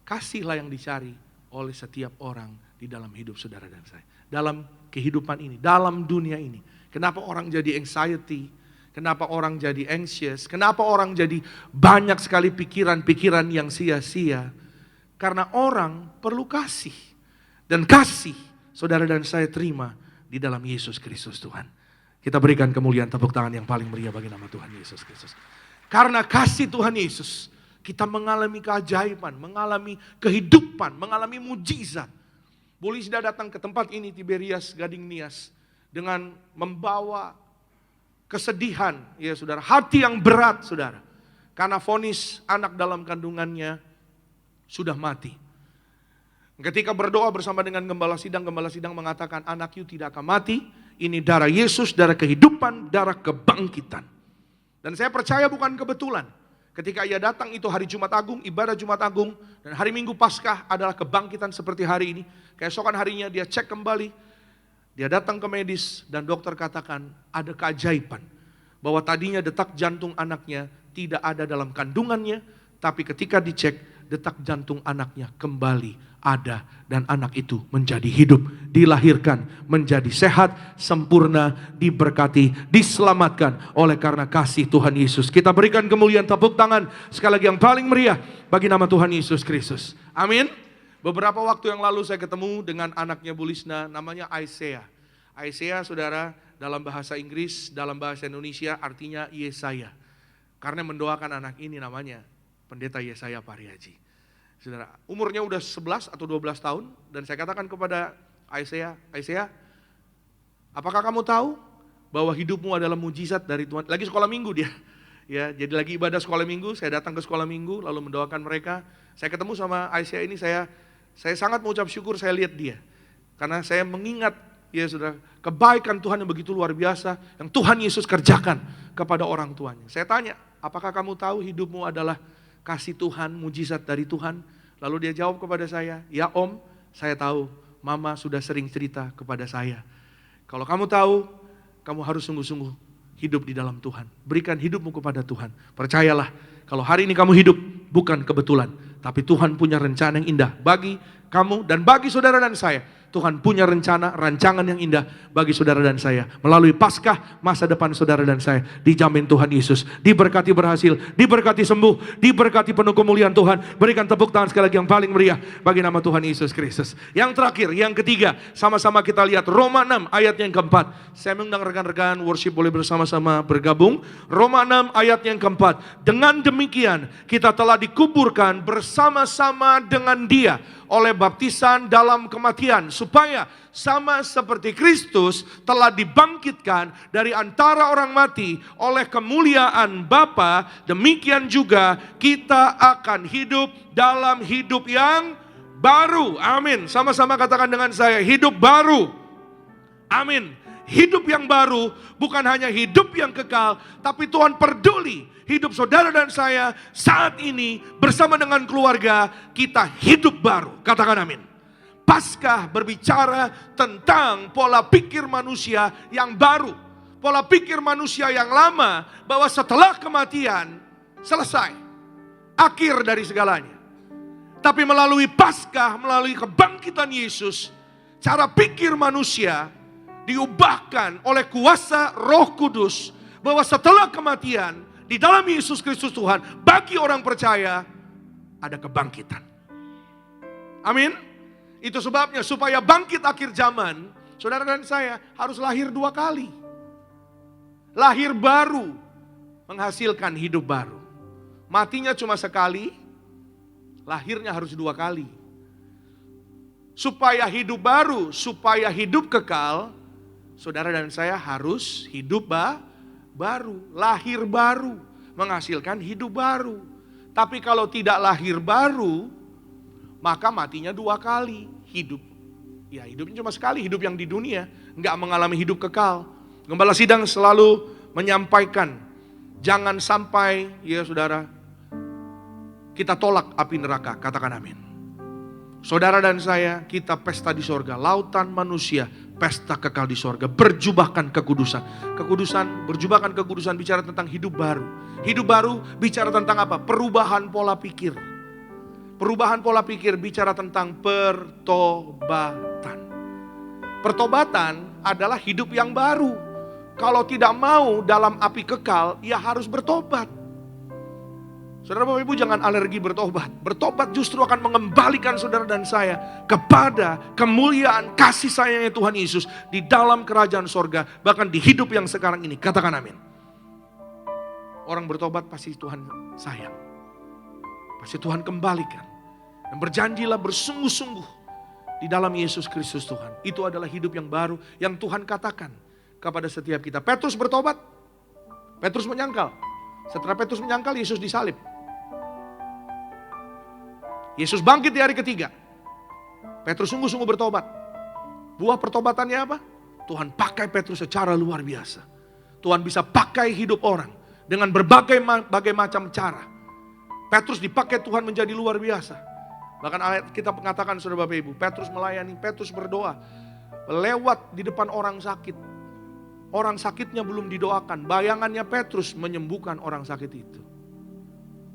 Kasihlah yang dicari oleh setiap orang di dalam hidup saudara dan saya. Dalam kehidupan ini, dalam dunia ini. Kenapa orang jadi anxiety? Kenapa orang jadi anxious? Kenapa orang jadi banyak sekali pikiran-pikiran yang sia-sia? Karena orang perlu kasih. Dan kasih saudara dan saya terima di dalam Yesus Kristus Tuhan. Kita berikan kemuliaan tepuk tangan yang paling meriah bagi nama Tuhan Yesus Kristus. Karena kasih Tuhan Yesus, kita mengalami keajaiban, mengalami kehidupan, mengalami mujizat. Boleh sudah datang ke tempat ini Tiberias Gading Nias dengan membawa kesedihan, ya saudara, hati yang berat saudara. Karena vonis anak dalam kandungannya sudah mati. Ketika berdoa bersama dengan gembala sidang mengatakan anak you tidak akan mati. Ini darah Yesus, darah kehidupan, darah kebangkitan. Dan saya percaya bukan kebetulan. Ketika ia datang itu hari Jumat Agung, ibadah Jumat Agung. Dan hari Minggu Paskah adalah kebangkitan seperti hari ini. Keesokan harinya dia cek kembali. Dia datang ke medis dan dokter katakan ada keajaiban. Bahwa tadinya detak jantung anaknya tidak ada dalam kandungannya. Tapi ketika dicek detak jantung anaknya kembali ada dan anak itu menjadi hidup, dilahirkan menjadi sehat, sempurna, diberkati, diselamatkan oleh karena kasih Tuhan Yesus. Kita berikan kemuliaan tepuk tangan sekali lagi yang paling meriah bagi nama Tuhan Yesus Kristus. Amin. Beberapa waktu yang lalu saya ketemu dengan anaknya Bu Lisna, namanya Isaiah. Isaiah saudara dalam bahasa Inggris, dalam bahasa Indonesia artinya Yesaya. Karena mendoakan anak ini namanya Pendeta Yesaya Pariaji. Saudara, umurnya udah 11 atau 12 tahun dan saya katakan kepada Isaiah, apakah kamu tahu bahwa hidupmu adalah mujizat dari Tuhan? Lagi sekolah minggu dia. Ya, jadi lagi ibadah sekolah minggu, saya datang ke sekolah minggu lalu mendoakan mereka. Saya ketemu sama Isaiah ini, saya sangat mengucap syukur saya lihat dia. Karena saya mengingat ya saudara, kebaikan Tuhan yang begitu luar biasa yang Tuhan Yesus kerjakan kepada orang tuanya. Saya tanya, apakah kamu tahu hidupmu adalah kasih Tuhan, mujizat dari Tuhan? Lalu dia jawab kepada saya, ya Om, saya tahu, Mama sudah sering cerita kepada saya. Kalau kamu tahu, kamu harus sungguh-sungguh hidup di dalam Tuhan. Berikan hidupmu kepada Tuhan. Percayalah, kalau hari ini kamu hidup, bukan kebetulan. Tapi Tuhan punya rencana yang indah bagi kamu dan bagi saudara dan saya. Tuhan punya rencana, rancangan yang indah bagi saudara dan saya. Melalui Paskah, masa depan saudara dan saya dijamin Tuhan Yesus. Diberkati berhasil, diberkati sembuh, diberkati penuh kemuliaan Tuhan. Berikan tepuk tangan sekali lagi yang paling meriah bagi nama Tuhan Yesus Kristus. Yang terakhir, yang ketiga, sama-sama kita lihat Roma 6 ayat yang keempat. Saya mengundang rekan-rekan worship boleh bersama-sama bergabung. Roma 6 ayat yang keempat. Dengan demikian kita telah dikuburkan bersama-sama dengan Dia oleh baptisan dalam kematian, supaya sama seperti Kristus telah dibangkitkan dari antara orang mati oleh kemuliaan Bapa, demikian juga kita akan hidup dalam hidup yang baru. Amin. Sama-sama katakan dengan saya, hidup baru. Amin. Hidup yang baru bukan hanya hidup yang kekal, tapi Tuhan peduli hidup saudara dan saya saat ini bersama dengan keluarga kita hidup baru. Katakan amin. Paskah berbicara tentang pola pikir manusia yang baru. Pola pikir manusia yang lama bahwa setelah kematian selesai. Akhir dari segalanya. Tapi melalui Paskah, melalui kebangkitan Yesus, cara pikir manusia diubahkan oleh kuasa Roh Kudus bahwa setelah kematian di dalam Yesus Kristus Tuhan, bagi orang percaya ada kebangkitan. Amin. Itu sebabnya supaya bangkit akhir zaman, saudara dan saya harus lahir 2 kali. Lahir baru menghasilkan hidup baru. Matinya cuma sekali, lahirnya harus 2 kali. Supaya hidup baru, supaya hidup kekal, saudara dan saya harus hidup baru, lahir baru, menghasilkan hidup baru. Tapi kalau tidak lahir baru, maka matinya 2 kali. Hidup, ya hidupnya cuma sekali, hidup yang di dunia, enggak mengalami hidup kekal. Gembala sidang selalu menyampaikan, jangan sampai, ya saudara, kita tolak api neraka, katakan amin. Saudara dan saya, kita pesta di sorga, lautan manusia, pesta kekal di sorga, berjubahkan kekudusan. Berjubahkan kekudusan bicara tentang hidup baru. Hidup baru bicara tentang apa? Perubahan pola pikir. Perubahan pola pikir bicara tentang pertobatan. Pertobatan adalah hidup yang baru. Kalau tidak mau dalam api kekal, ya harus bertobat. Saudara Bapak Ibu jangan alergi bertobat. Bertobat justru akan mengembalikan saudara dan saya kepada kemuliaan kasih sayangnya Tuhan Yesus di dalam kerajaan sorga. Bahkan di hidup yang sekarang ini. Katakan amin. Orang bertobat pasti Tuhan sayang. Pasti Tuhan kembalikan. Dan berjanjilah bersungguh-sungguh di dalam Yesus Kristus Tuhan. Itu adalah hidup yang baru yang Tuhan katakan kepada setiap kita. Petrus bertobat. Petrus menyangkal. Setelah Petrus menyangkal, Yesus disalib. Yesus bangkit di hari ketiga. Petrus sungguh-sungguh bertobat. Buah pertobatannya apa? Tuhan pakai Petrus secara luar biasa. Tuhan bisa pakai hidup orang dengan berbagai macam cara. Petrus dipakai Tuhan menjadi luar biasa. Bahkan ayat kita mengatakan, saudara Bapak Ibu, Petrus melayani, Petrus berdoa. Lewat di depan orang sakit. Orang sakitnya belum didoakan. Bayangannya Petrus menyembuhkan orang sakit itu.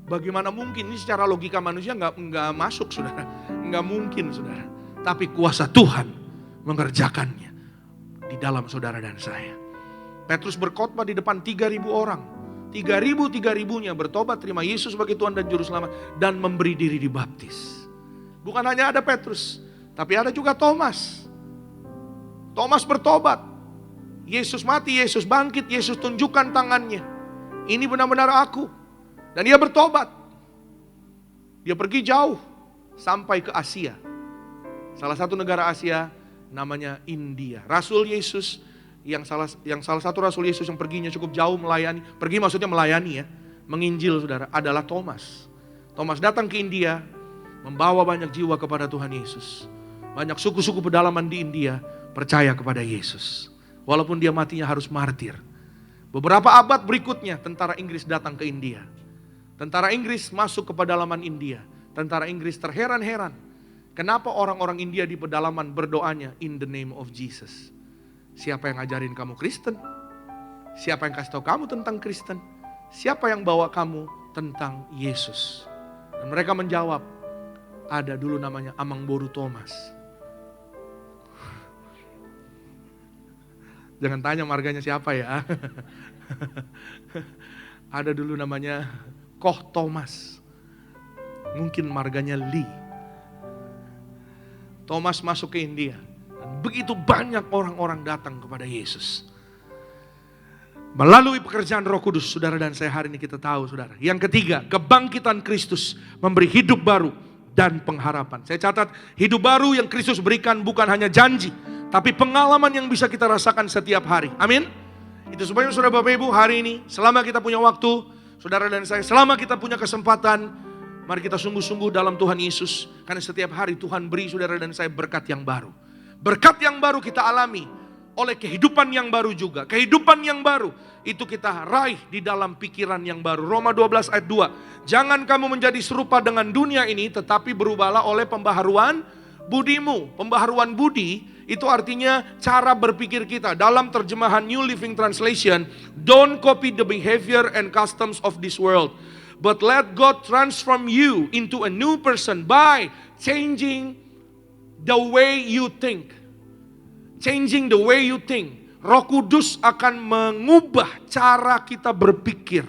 Bagaimana mungkin? Ini secara logika manusia nggak masuk, saudara. Nggak mungkin, saudara. Tapi kuasa Tuhan mengerjakannya di dalam saudara dan saya. Petrus berkhotbah di depan 3.000 orang. 3.000-3.000-nya bertobat, terima Yesus sebagai Tuhan dan Juru Selamat, dan memberi diri dibaptis. Bukan hanya ada Petrus, tapi ada juga Thomas. Thomas bertobat. Yesus mati, Yesus bangkit, Yesus tunjukkan tangannya. Ini benar-benar aku. Dan dia bertobat. Dia pergi jauh sampai ke Asia. Salah satu negara Asia namanya India. Rasul Yesus yang salah satu Rasul Yesus yang perginya cukup jauh melayani. Pergi maksudnya melayani ya. Menginjil saudara adalah Thomas. Thomas datang ke India membawa banyak jiwa kepada Tuhan Yesus. Banyak suku-suku pedalaman di India percaya kepada Yesus. Walaupun dia matinya harus martir. Beberapa abad berikutnya tentara Inggris datang ke India. Tentara Inggris masuk ke pedalaman India. Tentara Inggris terheran-heran. Kenapa orang-orang India di pedalaman berdoanya in the name of Jesus? Siapa yang ngajarin kamu Kristen? Siapa yang kasih tahu kamu tentang Kristen? Siapa yang bawa kamu tentang Yesus? Dan mereka menjawab, ada dulu namanya Amangboru Thomas. Jangan tanya marganya siapa ya. Ada dulu namanya Koh Thomas. Mungkin marganya Lee. Thomas masuk ke India. Dan begitu banyak orang-orang datang kepada Yesus. Melalui pekerjaan Roh Kudus, saudara dan saya hari ini kita tahu, saudara. Yang ketiga, kebangkitan Kristus memberi hidup baru dan pengharapan. Saya catat, hidup baru yang Kristus berikan bukan hanya janji, tapi pengalaman yang bisa kita rasakan setiap hari. Amin. Itu sebabnya saudara Bapak Ibu hari ini, selama kita punya waktu, saudara dan saya, selama kita punya kesempatan, mari kita sungguh-sungguh dalam Tuhan Yesus. Karena setiap hari Tuhan beri saudara dan saya berkat yang baru. Berkat yang baru kita alami oleh kehidupan yang baru juga. Kehidupan yang baru itu kita raih di dalam pikiran yang baru. Roma 12 ayat 2. Jangan kamu menjadi serupa dengan dunia ini, tetapi berubahlah oleh pembaharuan budimu. Pembaharuan budi itu artinya cara berpikir kita. Dalam terjemahan New Living Translation, don't copy the behavior and customs of this world, but let God transform you into a new person by changing the way you think. Changing the way you think. Roh Kudus akan mengubah cara kita berpikir.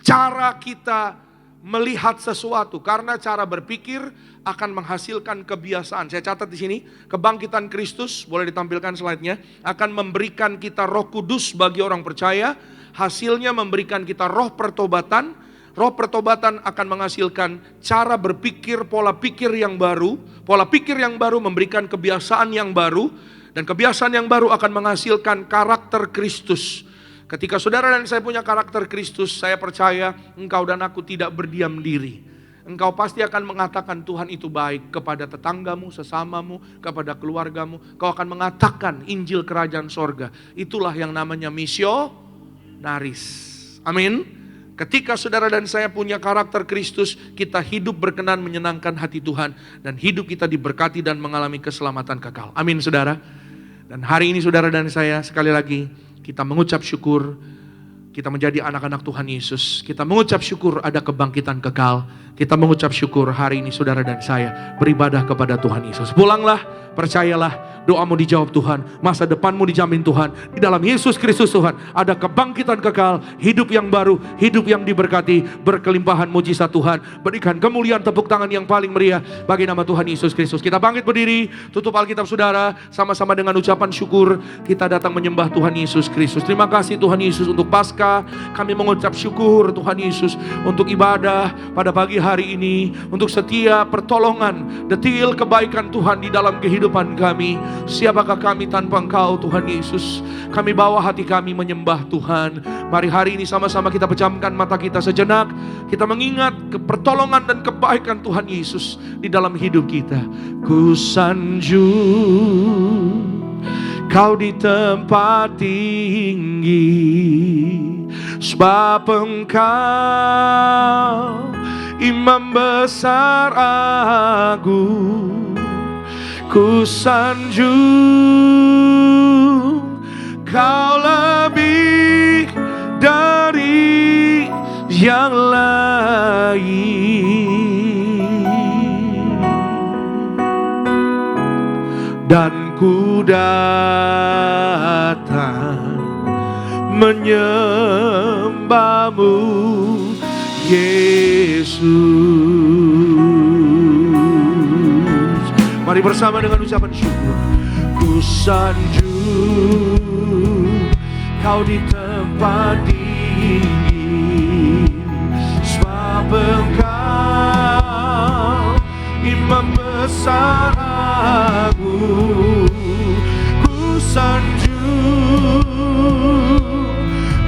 Cara kita melihat sesuatu. Karena cara berpikir akan menghasilkan kebiasaan. Saya catat di sini, kebangkitan Kristus, boleh ditampilkan slide-nya, akan memberikan kita Roh Kudus bagi orang percaya. Hasilnya memberikan kita roh pertobatan. Roh pertobatan akan menghasilkan cara berpikir, pola pikir yang baru. Pola pikir yang baru memberikan kebiasaan yang baru. Dan kebiasaan yang baru akan menghasilkan karakter Kristus. Ketika saudara dan saya punya karakter Kristus, saya percaya engkau dan aku tidak berdiam diri. Engkau pasti akan mengatakan Tuhan itu baik kepada tetanggamu, sesamamu, kepada keluargamu. Kau akan mengatakan Injil Kerajaan Sorga. Itulah yang namanya misionaris. Amin. Ketika saudara dan saya punya karakter Kristus, kita hidup berkenan menyenangkan hati Tuhan. Dan hidup kita diberkati dan mengalami keselamatan kekal. Amin saudara. Dan hari ini saudara dan saya sekali lagi kita mengucap syukur. Kita menjadi anak-anak Tuhan Yesus. Kita mengucap syukur ada kebangkitan kekal. Kita mengucap syukur hari ini saudara dan saya beribadah kepada Tuhan Yesus. Pulanglah, percayalah, doamu dijawab Tuhan. Masa depanmu dijamin Tuhan. Di dalam Yesus Kristus Tuhan ada kebangkitan kekal. Hidup yang baru, hidup yang diberkati. Berkelimpahan mujizat Tuhan. Berikan kemuliaan tepuk tangan yang paling meriah bagi nama Tuhan Yesus Kristus. Kita bangkit berdiri, tutup Alkitab saudara. Sama-sama dengan ucapan syukur kita datang menyembah Tuhan Yesus Kristus. Terima kasih Tuhan Yesus untuk Paskah Paskah. Kami mengucap syukur Tuhan Yesus untuk ibadah pada pagi hari ini, untuk setiap pertolongan, detil kebaikan Tuhan di dalam kehidupan kami. Siapakah kami tanpa Engkau Tuhan Yesus? Kami bawa hati kami menyembah Tuhan. Mari hari ini sama-sama kita pejamkan mata kita sejenak. Kita mengingat pertolongan dan kebaikan Tuhan Yesus di dalam hidup kita. Ku sanjung Kau di tempat tinggi, sebab Engkau Imam besar agung. Ku sanjung Kau lebih dari yang lain, dan ku datang menyembahmu Yesus. Mari bersama dengan ucapan syukur. Ku sanjung Kau di tempat tinggi, sebab Engkau Imam besar agung. Ku sanjung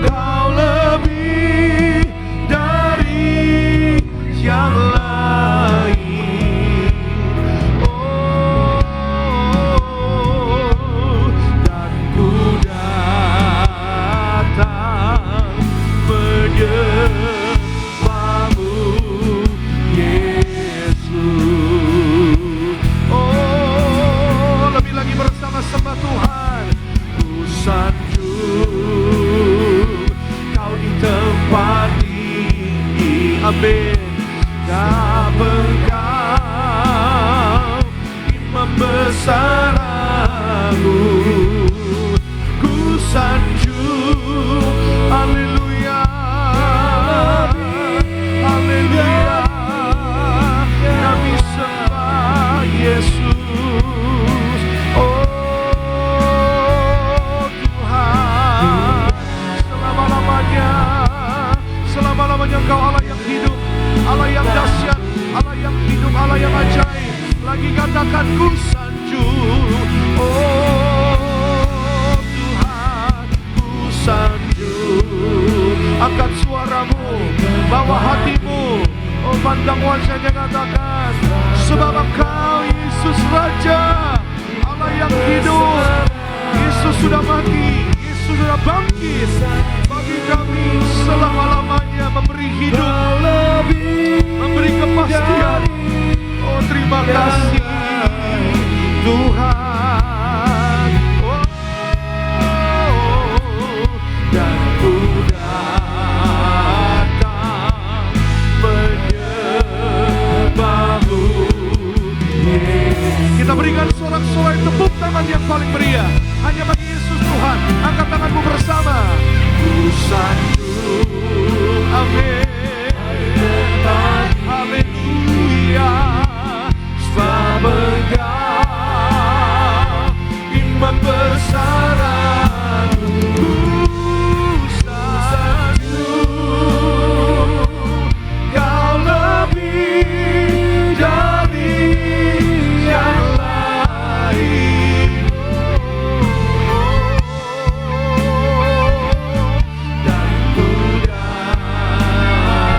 Kau lebih dari yang lain. Oh, dan ku datang menyembahmu Yesus. Oh, lebih lagi bersama-sama Tuhan. Ku sanjung Kau di tempat tinggi. Amin. Kau Engkau Imam besar agung. Ku sanjung, haleluya, haleluya. Kami sembah Yesus. Oh Tuhan, selama-lamanya Engkau Allah yang hidup, Allah yang dahsyat, Allah yang hidup, Allah yang ajaib. Lagi katakan ku sanjung. Oh Tuhan, ku sanjung. Angkat suaramu, bawa hatimu. Oh, pandang wajahnya, katakan, sebab Engkau Yesus Raja, Allah yang hidup. Yesus sudah mati, Yesus sudah bangkit bagi kami selama-lamanya, memberi hidup, memberi kepastian. Oh, terima kasih Tuhan. Oh, dan ku datang menyembahmu. Kita berikan sorak-sorai tepuk tangan yang paling meriah hanya bagi Yesus Tuhan. Angkat tanganmu bersama. Ku sanjung, amin, haleluya, sebab Engkau Imam besar agung. Ku sanjung Kau lebih dari yang lain. Dan ku datang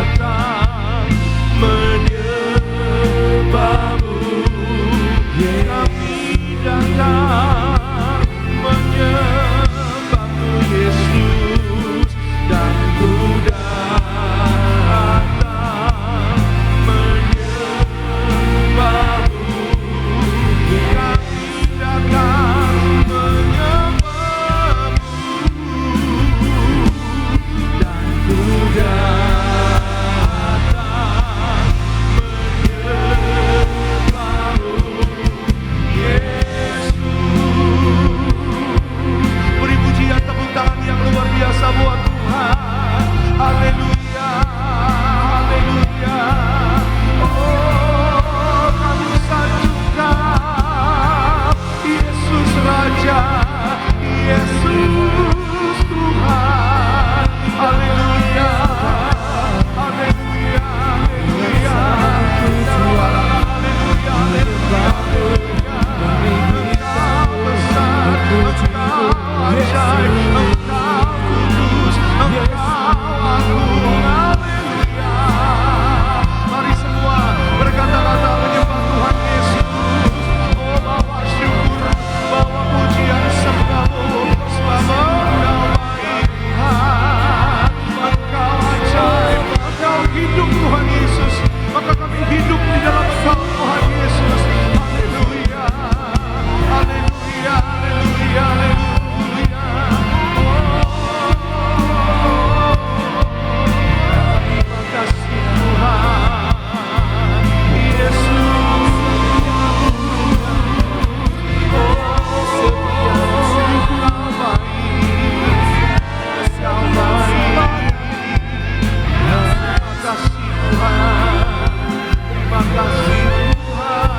Terima kasih Tuhan.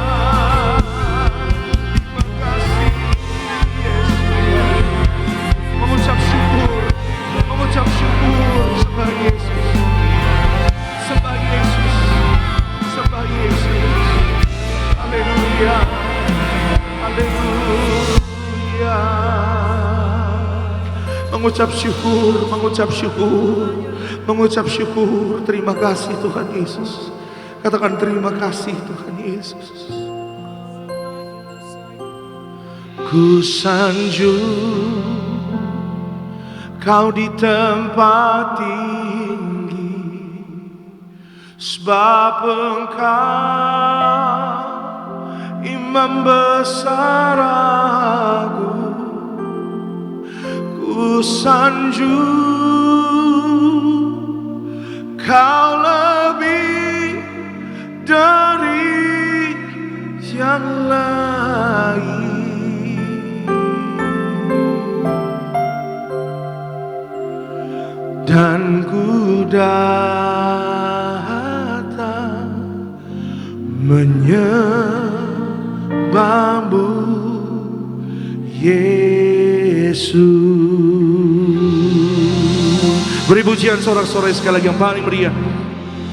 Terima kasih Yesus. Mengucap syukur sembah Yesus. Sembah Yesus. Sembah Yesus. Haleluya. Haleluya. Mengucap syukur. Terima kasih Tuhan Yesus. Katakan terima kasih Tuhan Yesus. Ku sanjung Kau di tempat tinggi, sebab Engkau Imam besar aku. Ku sanjung Kau lebih dari yang lain. Dan ku datang menyembahmu Yesus. Beri pujian sorak-sorai sekali lagi yang paling meriah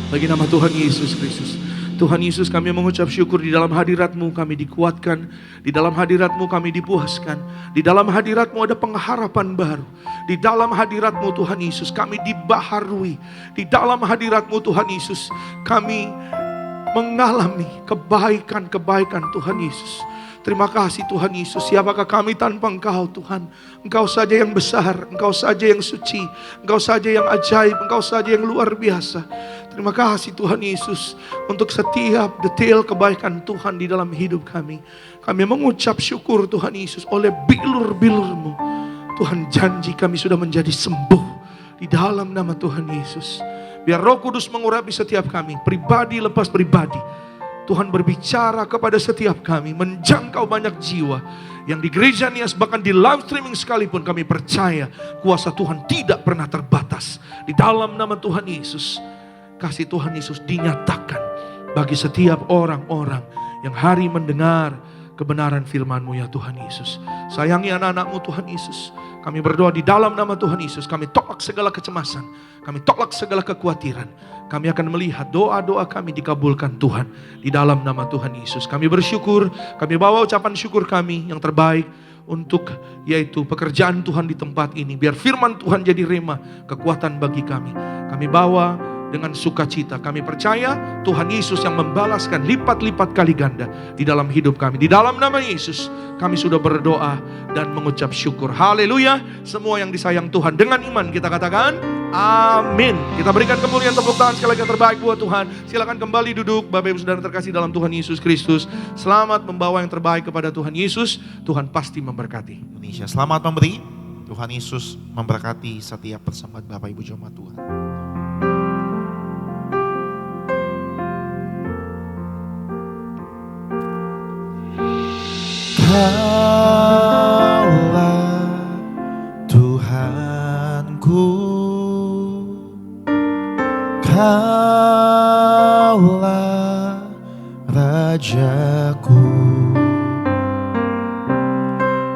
bagi nama Tuhan Yesus Kristus. Tuhan Yesus, kami mengucap syukur di dalam hadirat-Mu kami dikuatkan, di dalam hadirat-Mu kami dipuaskan, di dalam hadirat-Mu ada pengharapan baru, di dalam hadirat-Mu Tuhan Yesus kami dibaharui, di dalam hadirat-Mu Tuhan Yesus kami mengalami kebaikan-kebaikan Tuhan Yesus. Terima kasih Tuhan Yesus. Siapakah kami tanpa Engkau Tuhan? Engkau saja yang besar, Engkau saja yang suci, Engkau saja yang ajaib, Engkau saja yang luar biasa. Terima kasih Tuhan Yesus untuk setiap detail kebaikan Tuhan di dalam hidup kami. Kami mengucap syukur Tuhan Yesus, oleh bilur-bilur-Mu Tuhan janji kami sudah menjadi sembuh di dalam nama Tuhan Yesus. Biar Roh Kudus mengurapi setiap kami, pribadi lepas pribadi. Tuhan berbicara kepada setiap kami, menjangkau banyak jiwa yang di Gereja Nias, bahkan di live streaming sekalipun kami percaya kuasa Tuhan tidak pernah terbatas. Di dalam nama Tuhan Yesus, kasih Tuhan Yesus dinyatakan bagi setiap orang-orang yang hari mendengar kebenaran firman-Mu ya Tuhan Yesus. Sayangi anak-anak-Mu Tuhan Yesus. Kami berdoa di dalam nama Tuhan Yesus. Kami tolak segala kecemasan. Kami tolak segala kekhawatiran. Kami akan melihat doa-doa kami dikabulkan Tuhan. Di dalam nama Tuhan Yesus. Kami bersyukur. Kami bawa ucapan syukur kami yang terbaik. Untuk yaitu pekerjaan Tuhan di tempat ini. Biar firman Tuhan jadi rema, kekuatan bagi kami. Kami bawa dengan sukacita. Kami percaya Tuhan Yesus yang membalaskan lipat-lipat kali ganda di dalam hidup kami. Di dalam nama Yesus kami sudah berdoa dan mengucap syukur. Haleluya. Semua yang disayang Tuhan dengan iman kita katakan amin. Kita berikan kemuliaan, tepuk tangan sekali lagi yang terbaik buat Tuhan. Silakan kembali duduk Bapak Ibu Saudara terkasih dalam Tuhan Yesus Kristus. Selamat membawa yang terbaik kepada Tuhan Yesus. Tuhan pasti memberkati Indonesia. Selamat memberi. Tuhan Yesus memberkati setiap persembahan Bapak Ibu jemaat Tuhan. Kaulah Tuhanku, Kaulah Rajaku,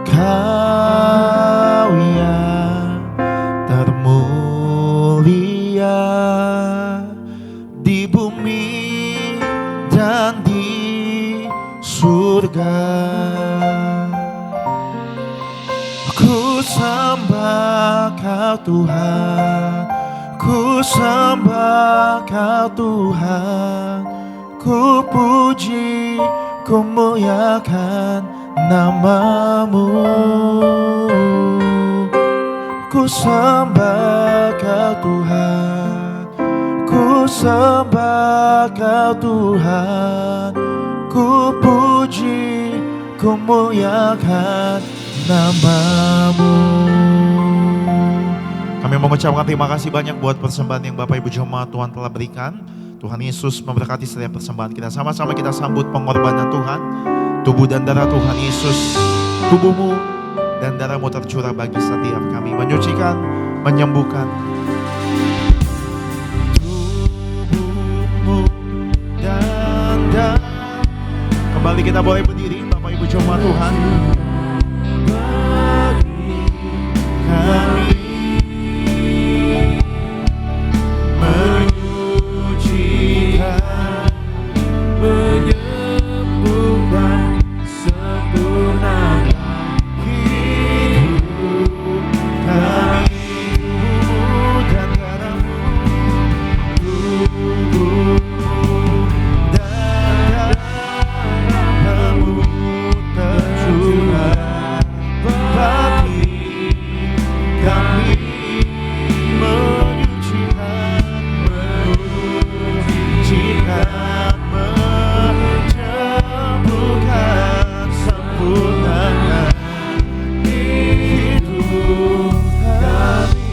Kau yang termulia di bumi dan di surga. Ku sembah Kau Tuhan, ku sembah Kau Tuhan, ku puji, ku muliakan nama-Mu. Ku sembah Kau Tuhan, ku sembah Kau Tuhan, ku puji, ku muliakan nama-Mu. Kami mengucapkan terima kasih banyak buat persembahan yang Bapak Ibu jemaat Tuhan telah berikan. Tuhan Yesus memberkati setiap persembahan kita. Sama-sama kita sambut pengorbanan Tuhan. Tubuh dan darah Tuhan Yesus, tubuh-Mu dan darah-Mu tercurah bagi setiap kami, menyucikan, menyembuhkan. Tubuh-Mu dan Mari kita boleh berdiri, Bapak Ibu jemaat Tuhan. Kami menyucikan, menyembuhkan, sempurnakan hidup kami, tubuh dan darahmu, tubuh dan darahmu tercurah bagi kami, menyucikan, menyembuhkan, sempurnakan hidup kami.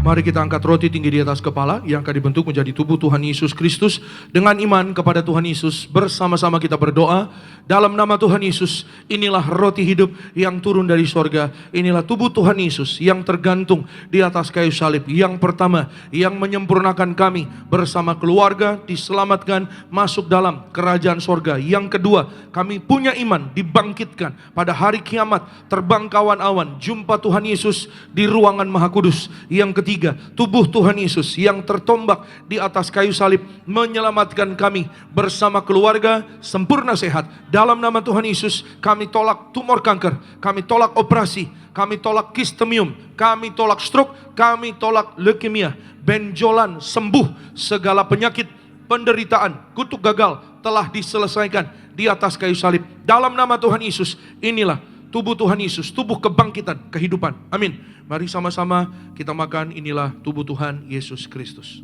Mari kita angkat roti tinggi di atas kepala yang akan dibentuk menjadi tubuh Tuhan Yesus Kristus. Dengan iman kepada Tuhan Yesus, bersama-sama kita berdoa. Dalam nama Tuhan Yesus, inilah roti hidup yang turun dari sorga. Inilah tubuh Tuhan Yesus yang tergantung di atas kayu salib. Yang pertama, yang menyempurnakan kami bersama keluarga, diselamatkan, masuk dalam kerajaan sorga. Yang kedua, kami punya iman, dibangkitkan pada hari kiamat, terbang kawan-awan, jumpa Tuhan Yesus di ruangan Maha Kudus. Yang ketiga, tubuh Tuhan Yesus yang tertombak di atas kayu salib, menyelamatkan kami bersama keluarga, sempurna sehat. Dalam nama Tuhan Yesus, kami tolak tumor kanker, kami tolak operasi, kami tolak kistemium, kami tolak stroke, kami tolak leukemia, benjolan, sembuh segala penyakit, penderitaan, kutuk gagal telah diselesaikan di atas kayu salib. Dalam nama Tuhan Yesus, inilah tubuh Tuhan Yesus, tubuh kebangkitan, kehidupan. Amin. Mari sama-sama kita makan, inilah tubuh Tuhan Yesus Kristus.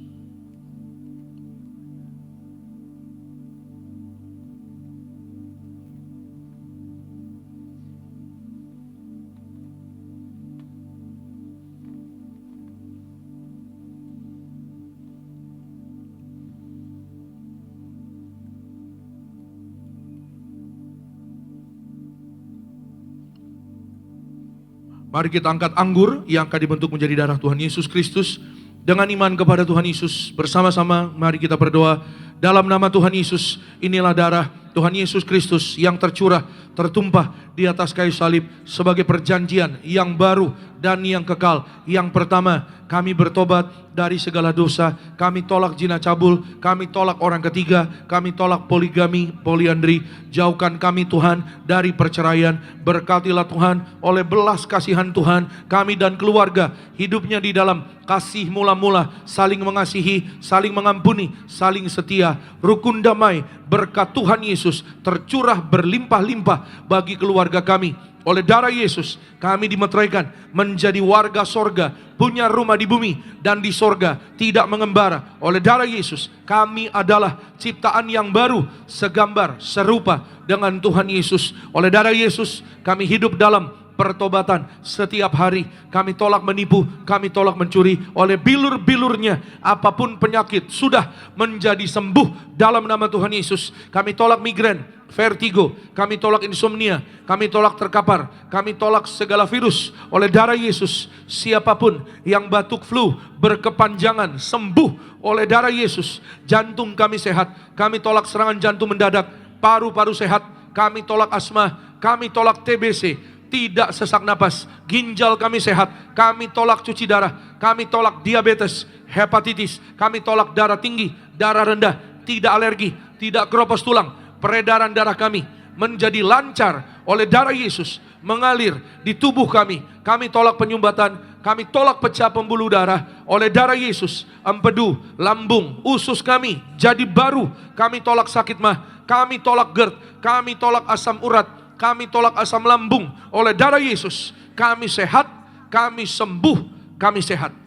Mari kita angkat anggur yang akan dibentuk menjadi darah Tuhan Yesus Kristus. Dengan iman kepada Tuhan Yesus, bersama-sama mari kita berdoa. Dalam nama Tuhan Yesus, inilah darah Tuhan Yesus Kristus yang tercurah, tertumpah di atas kayu salib sebagai perjanjian yang baru dan yang kekal. Yang pertama, kami bertobat dari segala dosa, kami tolak zina cabul, kami tolak orang ketiga, kami tolak poligami, poliandri. Jauhkan kami Tuhan dari perceraian. Berkatilah Tuhan oleh belas kasihan Tuhan, kami dan keluarga hidupnya di dalam kasih mula-mula, saling mengasihi, saling mengampuni, saling setia, rukun damai. Berkat Tuhan Yesus tercurah berlimpah-limpah bagi keluarga kami. Oleh darah Yesus kami dimeteraikan menjadi warga sorga, punya rumah di bumi dan di sorga, tidak mengembara. Oleh darah Yesus kami adalah ciptaan yang baru, segambar, serupa dengan Tuhan Yesus. Oleh darah Yesus kami hidup dalam pertobatan setiap hari. Kami tolak menipu, kami tolak mencuri. Oleh bilur-bilurnya apapun penyakit sudah menjadi sembuh dalam nama Tuhan Yesus. Kami tolak migrain, vertigo, kami tolak insomnia, kami tolak terkapar, kami tolak segala virus. Oleh darah Yesus, siapapun yang batuk flu berkepanjangan sembuh oleh darah Yesus. Jantung kami sehat, kami tolak serangan jantung mendadak. Paru-paru sehat, kami tolak asma, kami tolak TBC, tidak sesak napas. Ginjal kami sehat, kami tolak cuci darah, kami tolak diabetes, hepatitis, kami tolak darah tinggi, darah rendah, tidak alergi, tidak keropos tulang. Peredaran darah kami menjadi lancar oleh darah Yesus, mengalir di tubuh kami. Kami tolak penyumbatan, kami tolak pecah pembuluh darah oleh darah Yesus. Empedu, lambung, usus kami jadi baru. Kami tolak sakit mah, kami tolak GERD, kami tolak asam urat, kami tolak asam lambung. Oleh darah Yesus kami sehat, kami sembuh, kami sehat.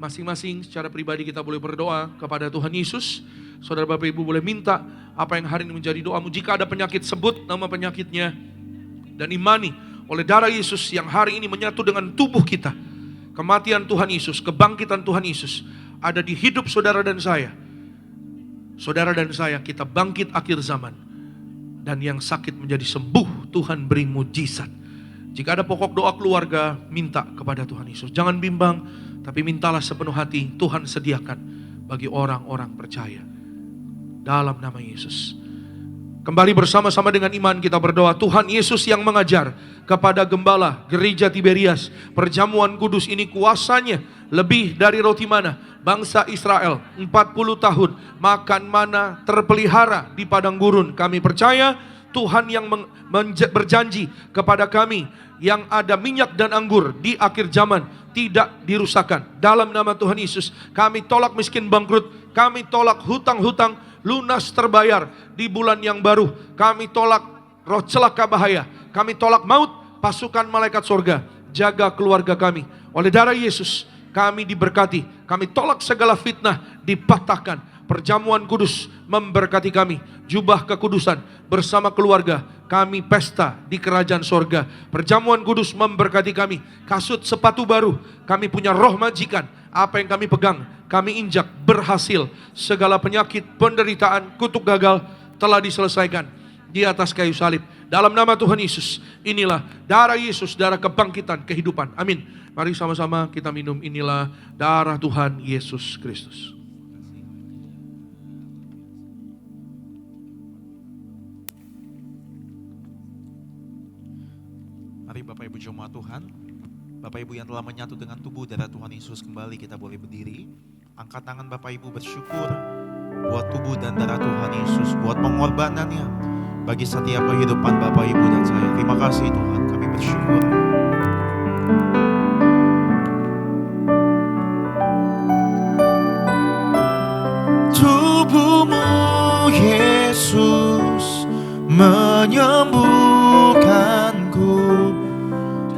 Masing-masing secara pribadi kita boleh berdoa kepada Tuhan Yesus. Saudara Bapak Ibu boleh minta apa yang hari ini menjadi doamu. Jika ada penyakit, sebut nama penyakitnya dan imani oleh darah Yesus yang hari ini menyatu dengan tubuh kita. Kematian Tuhan Yesus, kebangkitan Tuhan Yesus ada di hidup saudara dan saya. Saudara dan saya, kita bangkit akhir zaman. Dan yang sakit menjadi sembuh, Tuhan beri mujizat. Jika ada pokok doa keluarga, minta kepada Tuhan Yesus. Jangan bimbang, tapi mintalah sepenuh hati. Tuhan sediakan bagi orang-orang percaya. dalam nama Yesus. Kembali bersama-sama dengan iman kita berdoa. Tuhan Yesus yang mengajar kepada gembala gereja Tiberias, perjamuan kudus ini kuasanya lebih dari roti mana. Bangsa Israel 40 tahun makan mana terpelihara di padang gurun. Kami percaya Tuhan yang berjanji kepada kami yang ada minyak dan anggur di akhir zaman tidak dirusakkan. Dalam nama Tuhan Yesus, kami tolak miskin bangkrut, kami tolak hutang-hutang lunas terbayar di bulan yang baru. Kami tolak roh celaka bahaya, kami tolak maut. Pasukan malaikat sorga jaga keluarga kami. Oleh darah Yesus kami diberkati, kami tolak segala fitnah dipatahkan. Perjamuan kudus memberkati kami. Jubah kekudusan bersama keluarga kami pesta di kerajaan sorga. Perjamuan kudus memberkati kami. Kasut sepatu baru, kami punya roh majikan. Apa yang kami pegang, kami injak berhasil. Segala penyakit, penderitaan, kutuk gagal telah diselesaikan di atas kayu salib. Dalam nama Tuhan Yesus, inilah darah Yesus, darah kebangkitan, kehidupan. Amin. Mari sama-sama kita minum, inilah darah Tuhan Yesus Kristus. Mari Bapak Ibu jemaat Tuhan, Bapak Ibu yang telah menyatu dengan tubuh darah Tuhan Yesus, kembali kita boleh berdiri. Angkat tangan Bapak Ibu bersyukur buat tubuh dan darah Tuhan Yesus, buat pengorbanannya bagi setiap kehidupan Bapak Ibu dan saya. Terima kasih Tuhan, kami bersyukur. Tubuhmu Yesus menyembuhkanku,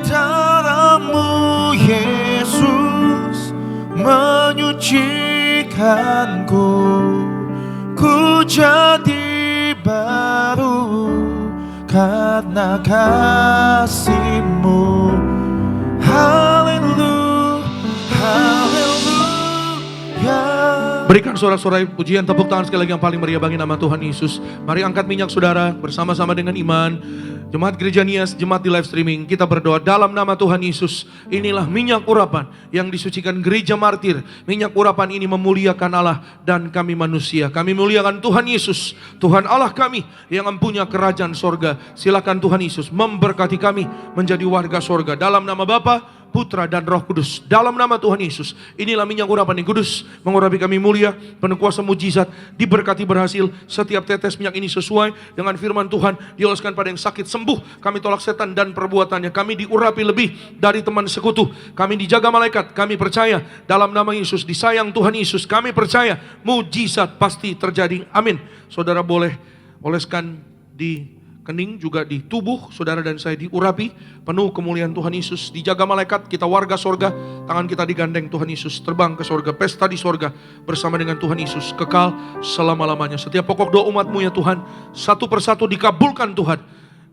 darahmu Yesus menyucikanku, ku jadi baru karena kasih-Mu. Haleluya, haleluya. Berikan sorak-sorai pujian, tepuk tangan sekali lagi yang paling meriah bagi nama Tuhan Yesus. Mari angkat minyak saudara bersama-sama dengan iman. Jemaat Gereja Nias, jemaat di live streaming, kita berdoa dalam nama Tuhan Yesus. Inilah minyak urapan yang disucikan gereja martir. Minyak urapan ini memuliakan Allah dan kami manusia. Kami muliakan Tuhan Yesus, Tuhan Allah kami yang mempunyai kerajaan sorga. Silakan Tuhan Yesus memberkati kami menjadi warga sorga. Dalam nama Bapa, Putra dan Roh Kudus. Dalam nama Tuhan Yesus, inilah minyak urapan yang kudus, mengurapi kami mulia, penuh kuasa mujizat, diberkati berhasil. Setiap tetes minyak ini sesuai dengan firman Tuhan, dioleskan pada yang sakit sembuh. Kami tolak setan dan perbuatannya. Kami diurapi lebih dari teman sekutu. Kami dijaga malaikat. Kami percaya dalam nama Yesus, disayang Tuhan Yesus. Kami percaya mujizat pasti terjadi. Amin. Saudara boleh oleskan di kening, juga di tubuh saudara dan saya diurapi penuh kemuliaan Tuhan Yesus. Dijaga malaikat, kita warga sorga, tangan kita digandeng Tuhan Yesus, terbang ke sorga, pesta di sorga bersama dengan Tuhan Yesus, kekal selama-lamanya. Setiap pokok doa umat-Mu ya Tuhan, satu persatu dikabulkan Tuhan.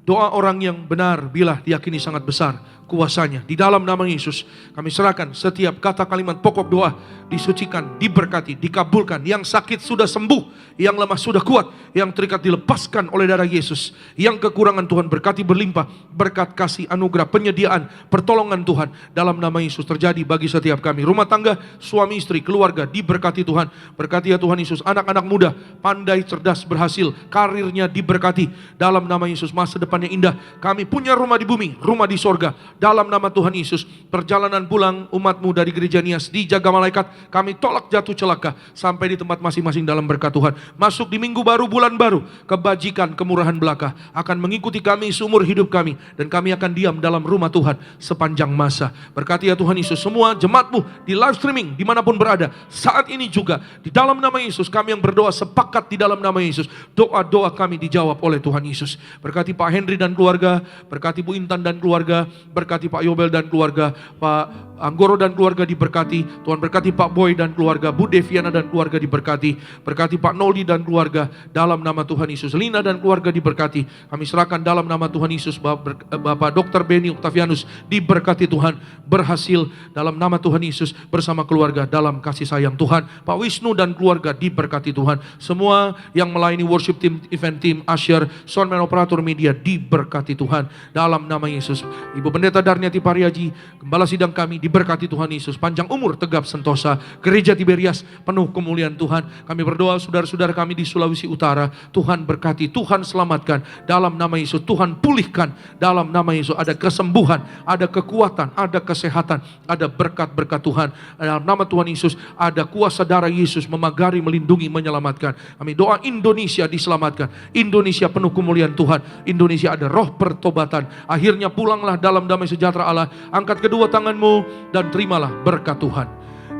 Doa orang yang benar bila diyakini sangat besar kuasanya. Di dalam nama Yesus kami serahkan setiap kata kalimat pokok doa, disucikan, diberkati, dikabulkan. Yang sakit sudah sembuh, yang lemah sudah kuat, yang terikat dilepaskan oleh darah Yesus. Yang kekurangan Tuhan berkati berlimpah, berkat kasih anugerah, penyediaan, pertolongan Tuhan dalam nama Yesus terjadi bagi setiap kami. Rumah tangga, suami istri, keluarga diberkati Tuhan. Berkati ya Tuhan Yesus, anak-anak muda pandai, cerdas, berhasil, karirnya diberkati dalam nama Yesus. Masa depannya indah. Kami punya rumah di bumi, rumah di sorga dalam nama Tuhan Yesus. Perjalanan pulang umat-Mu dari Gereja Nias dijaga malaikat. Kami tolak jatuh celaka sampai di tempat masing-masing dalam berkat Tuhan. Masuk di minggu baru, bulan baru, kebajikan, kemurahan belaka akan mengikuti kami seumur hidup kami, dan kami akan diam dalam rumah Tuhan sepanjang masa. Berkati ya Tuhan Yesus semua jemaat-Mu di live streaming dimanapun berada saat ini juga, di dalam nama Yesus kami yang berdoa sepakat di dalam nama Yesus, doa-doa kami dijawab oleh Tuhan Yesus. Berkati Pak Henry dan keluarga, berkati Bu Intan dan keluarga, berkati Pak Yobel dan keluarga, Pak Anggoro dan keluarga diberkati. Tuhan berkati Pak Boy dan keluarga, Bu Deviana dan keluarga diberkati. Berkati Pak Noldi dan keluarga dalam nama Tuhan Yesus. Lina dan keluarga diberkati. Kami serahkan dalam nama Tuhan Yesus. Bapak Dr. Beni Octavianus diberkati Tuhan, berhasil dalam nama Tuhan Yesus bersama keluarga dalam kasih sayang Tuhan. Pak Wisnu dan keluarga diberkati Tuhan. Semua yang melayani worship team, event team, usher, soundman, operator media diberkati Tuhan dalam nama Yesus. Ibu Pendeta Darniati Pariaji, Gembala Sidang kami diberkati Tuhan Yesus. Panjang umur, tegap sentosa. Gereja Tiberias penuh kemuliaan Tuhan. Kami berdoa saudara-saudara kami di Sulawesi Utara. Tuhan berkati, Tuhan selamatkan. Dalam nama Yesus, Tuhan pulihkan. Dalam nama Yesus ada kesembuhan, ada kekuatan, ada kesehatan, ada berkat-berkat Tuhan. Dalam nama Tuhan Yesus ada kuasa darah Yesus memagari, melindungi, menyelamatkan. Kami doa Indonesia diselamatkan. Indonesia penuh kemuliaan Tuhan. Indonesia ada roh pertobatan. Akhirnya pulanglah dalam damai sejahtera Allah. Angkat kedua tanganmu dan terimalah berkat Tuhan.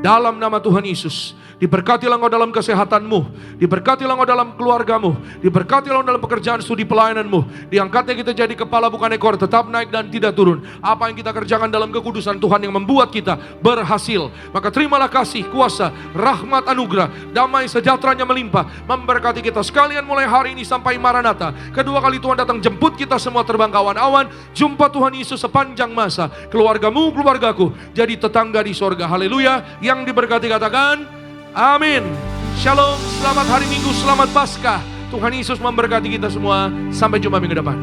Dalam nama Tuhan Yesus, diberkatilah engkau dalam kesehatanmu, diberkatilah engkau dalam keluargamu, diberkatilah engkau dalam pekerjaan studi pelayananmu. Diangkatnya kita jadi kepala bukan ekor, tetap naik dan tidak turun. Apa yang kita kerjakan dalam kekudusan Tuhan yang membuat kita berhasil. Maka terimalah kasih, kuasa, rahmat, anugerah, damai sejahteranya melimpah, memberkati kita sekalian mulai hari ini sampai Maranatha. Kedua kali Tuhan datang jemput kita semua terbang ke awan-awan. Jumpa Tuhan Yesus sepanjang masa. Keluargamu, keluargaku jadi tetangga di sorga. Haleluya. Yang diberkati katakan amin. Shalom, selamat hari Minggu, selamat Paskah. Tuhan Yesus memberkati kita semua. Sampai jumpa minggu depan.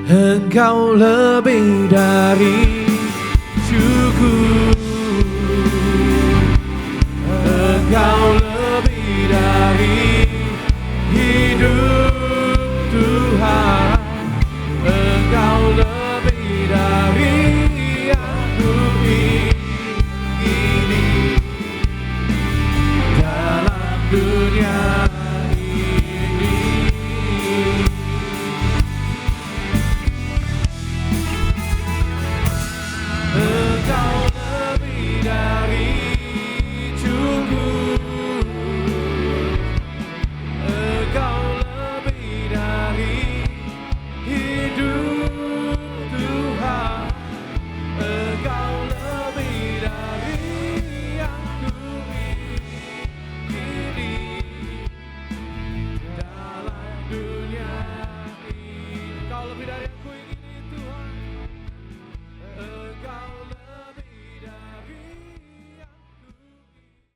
Engkau lebih dari cukup. Engkau lebih dari hidup Tuhan. Engkau lebih dari aku ini dalam dunia ini. Engkau lebih dari cukup. Engkau lebih dari hidup Tuhan. Engkau lebih dari yang ku miliki dalam dunia ini. Engkau lebih dari yang ku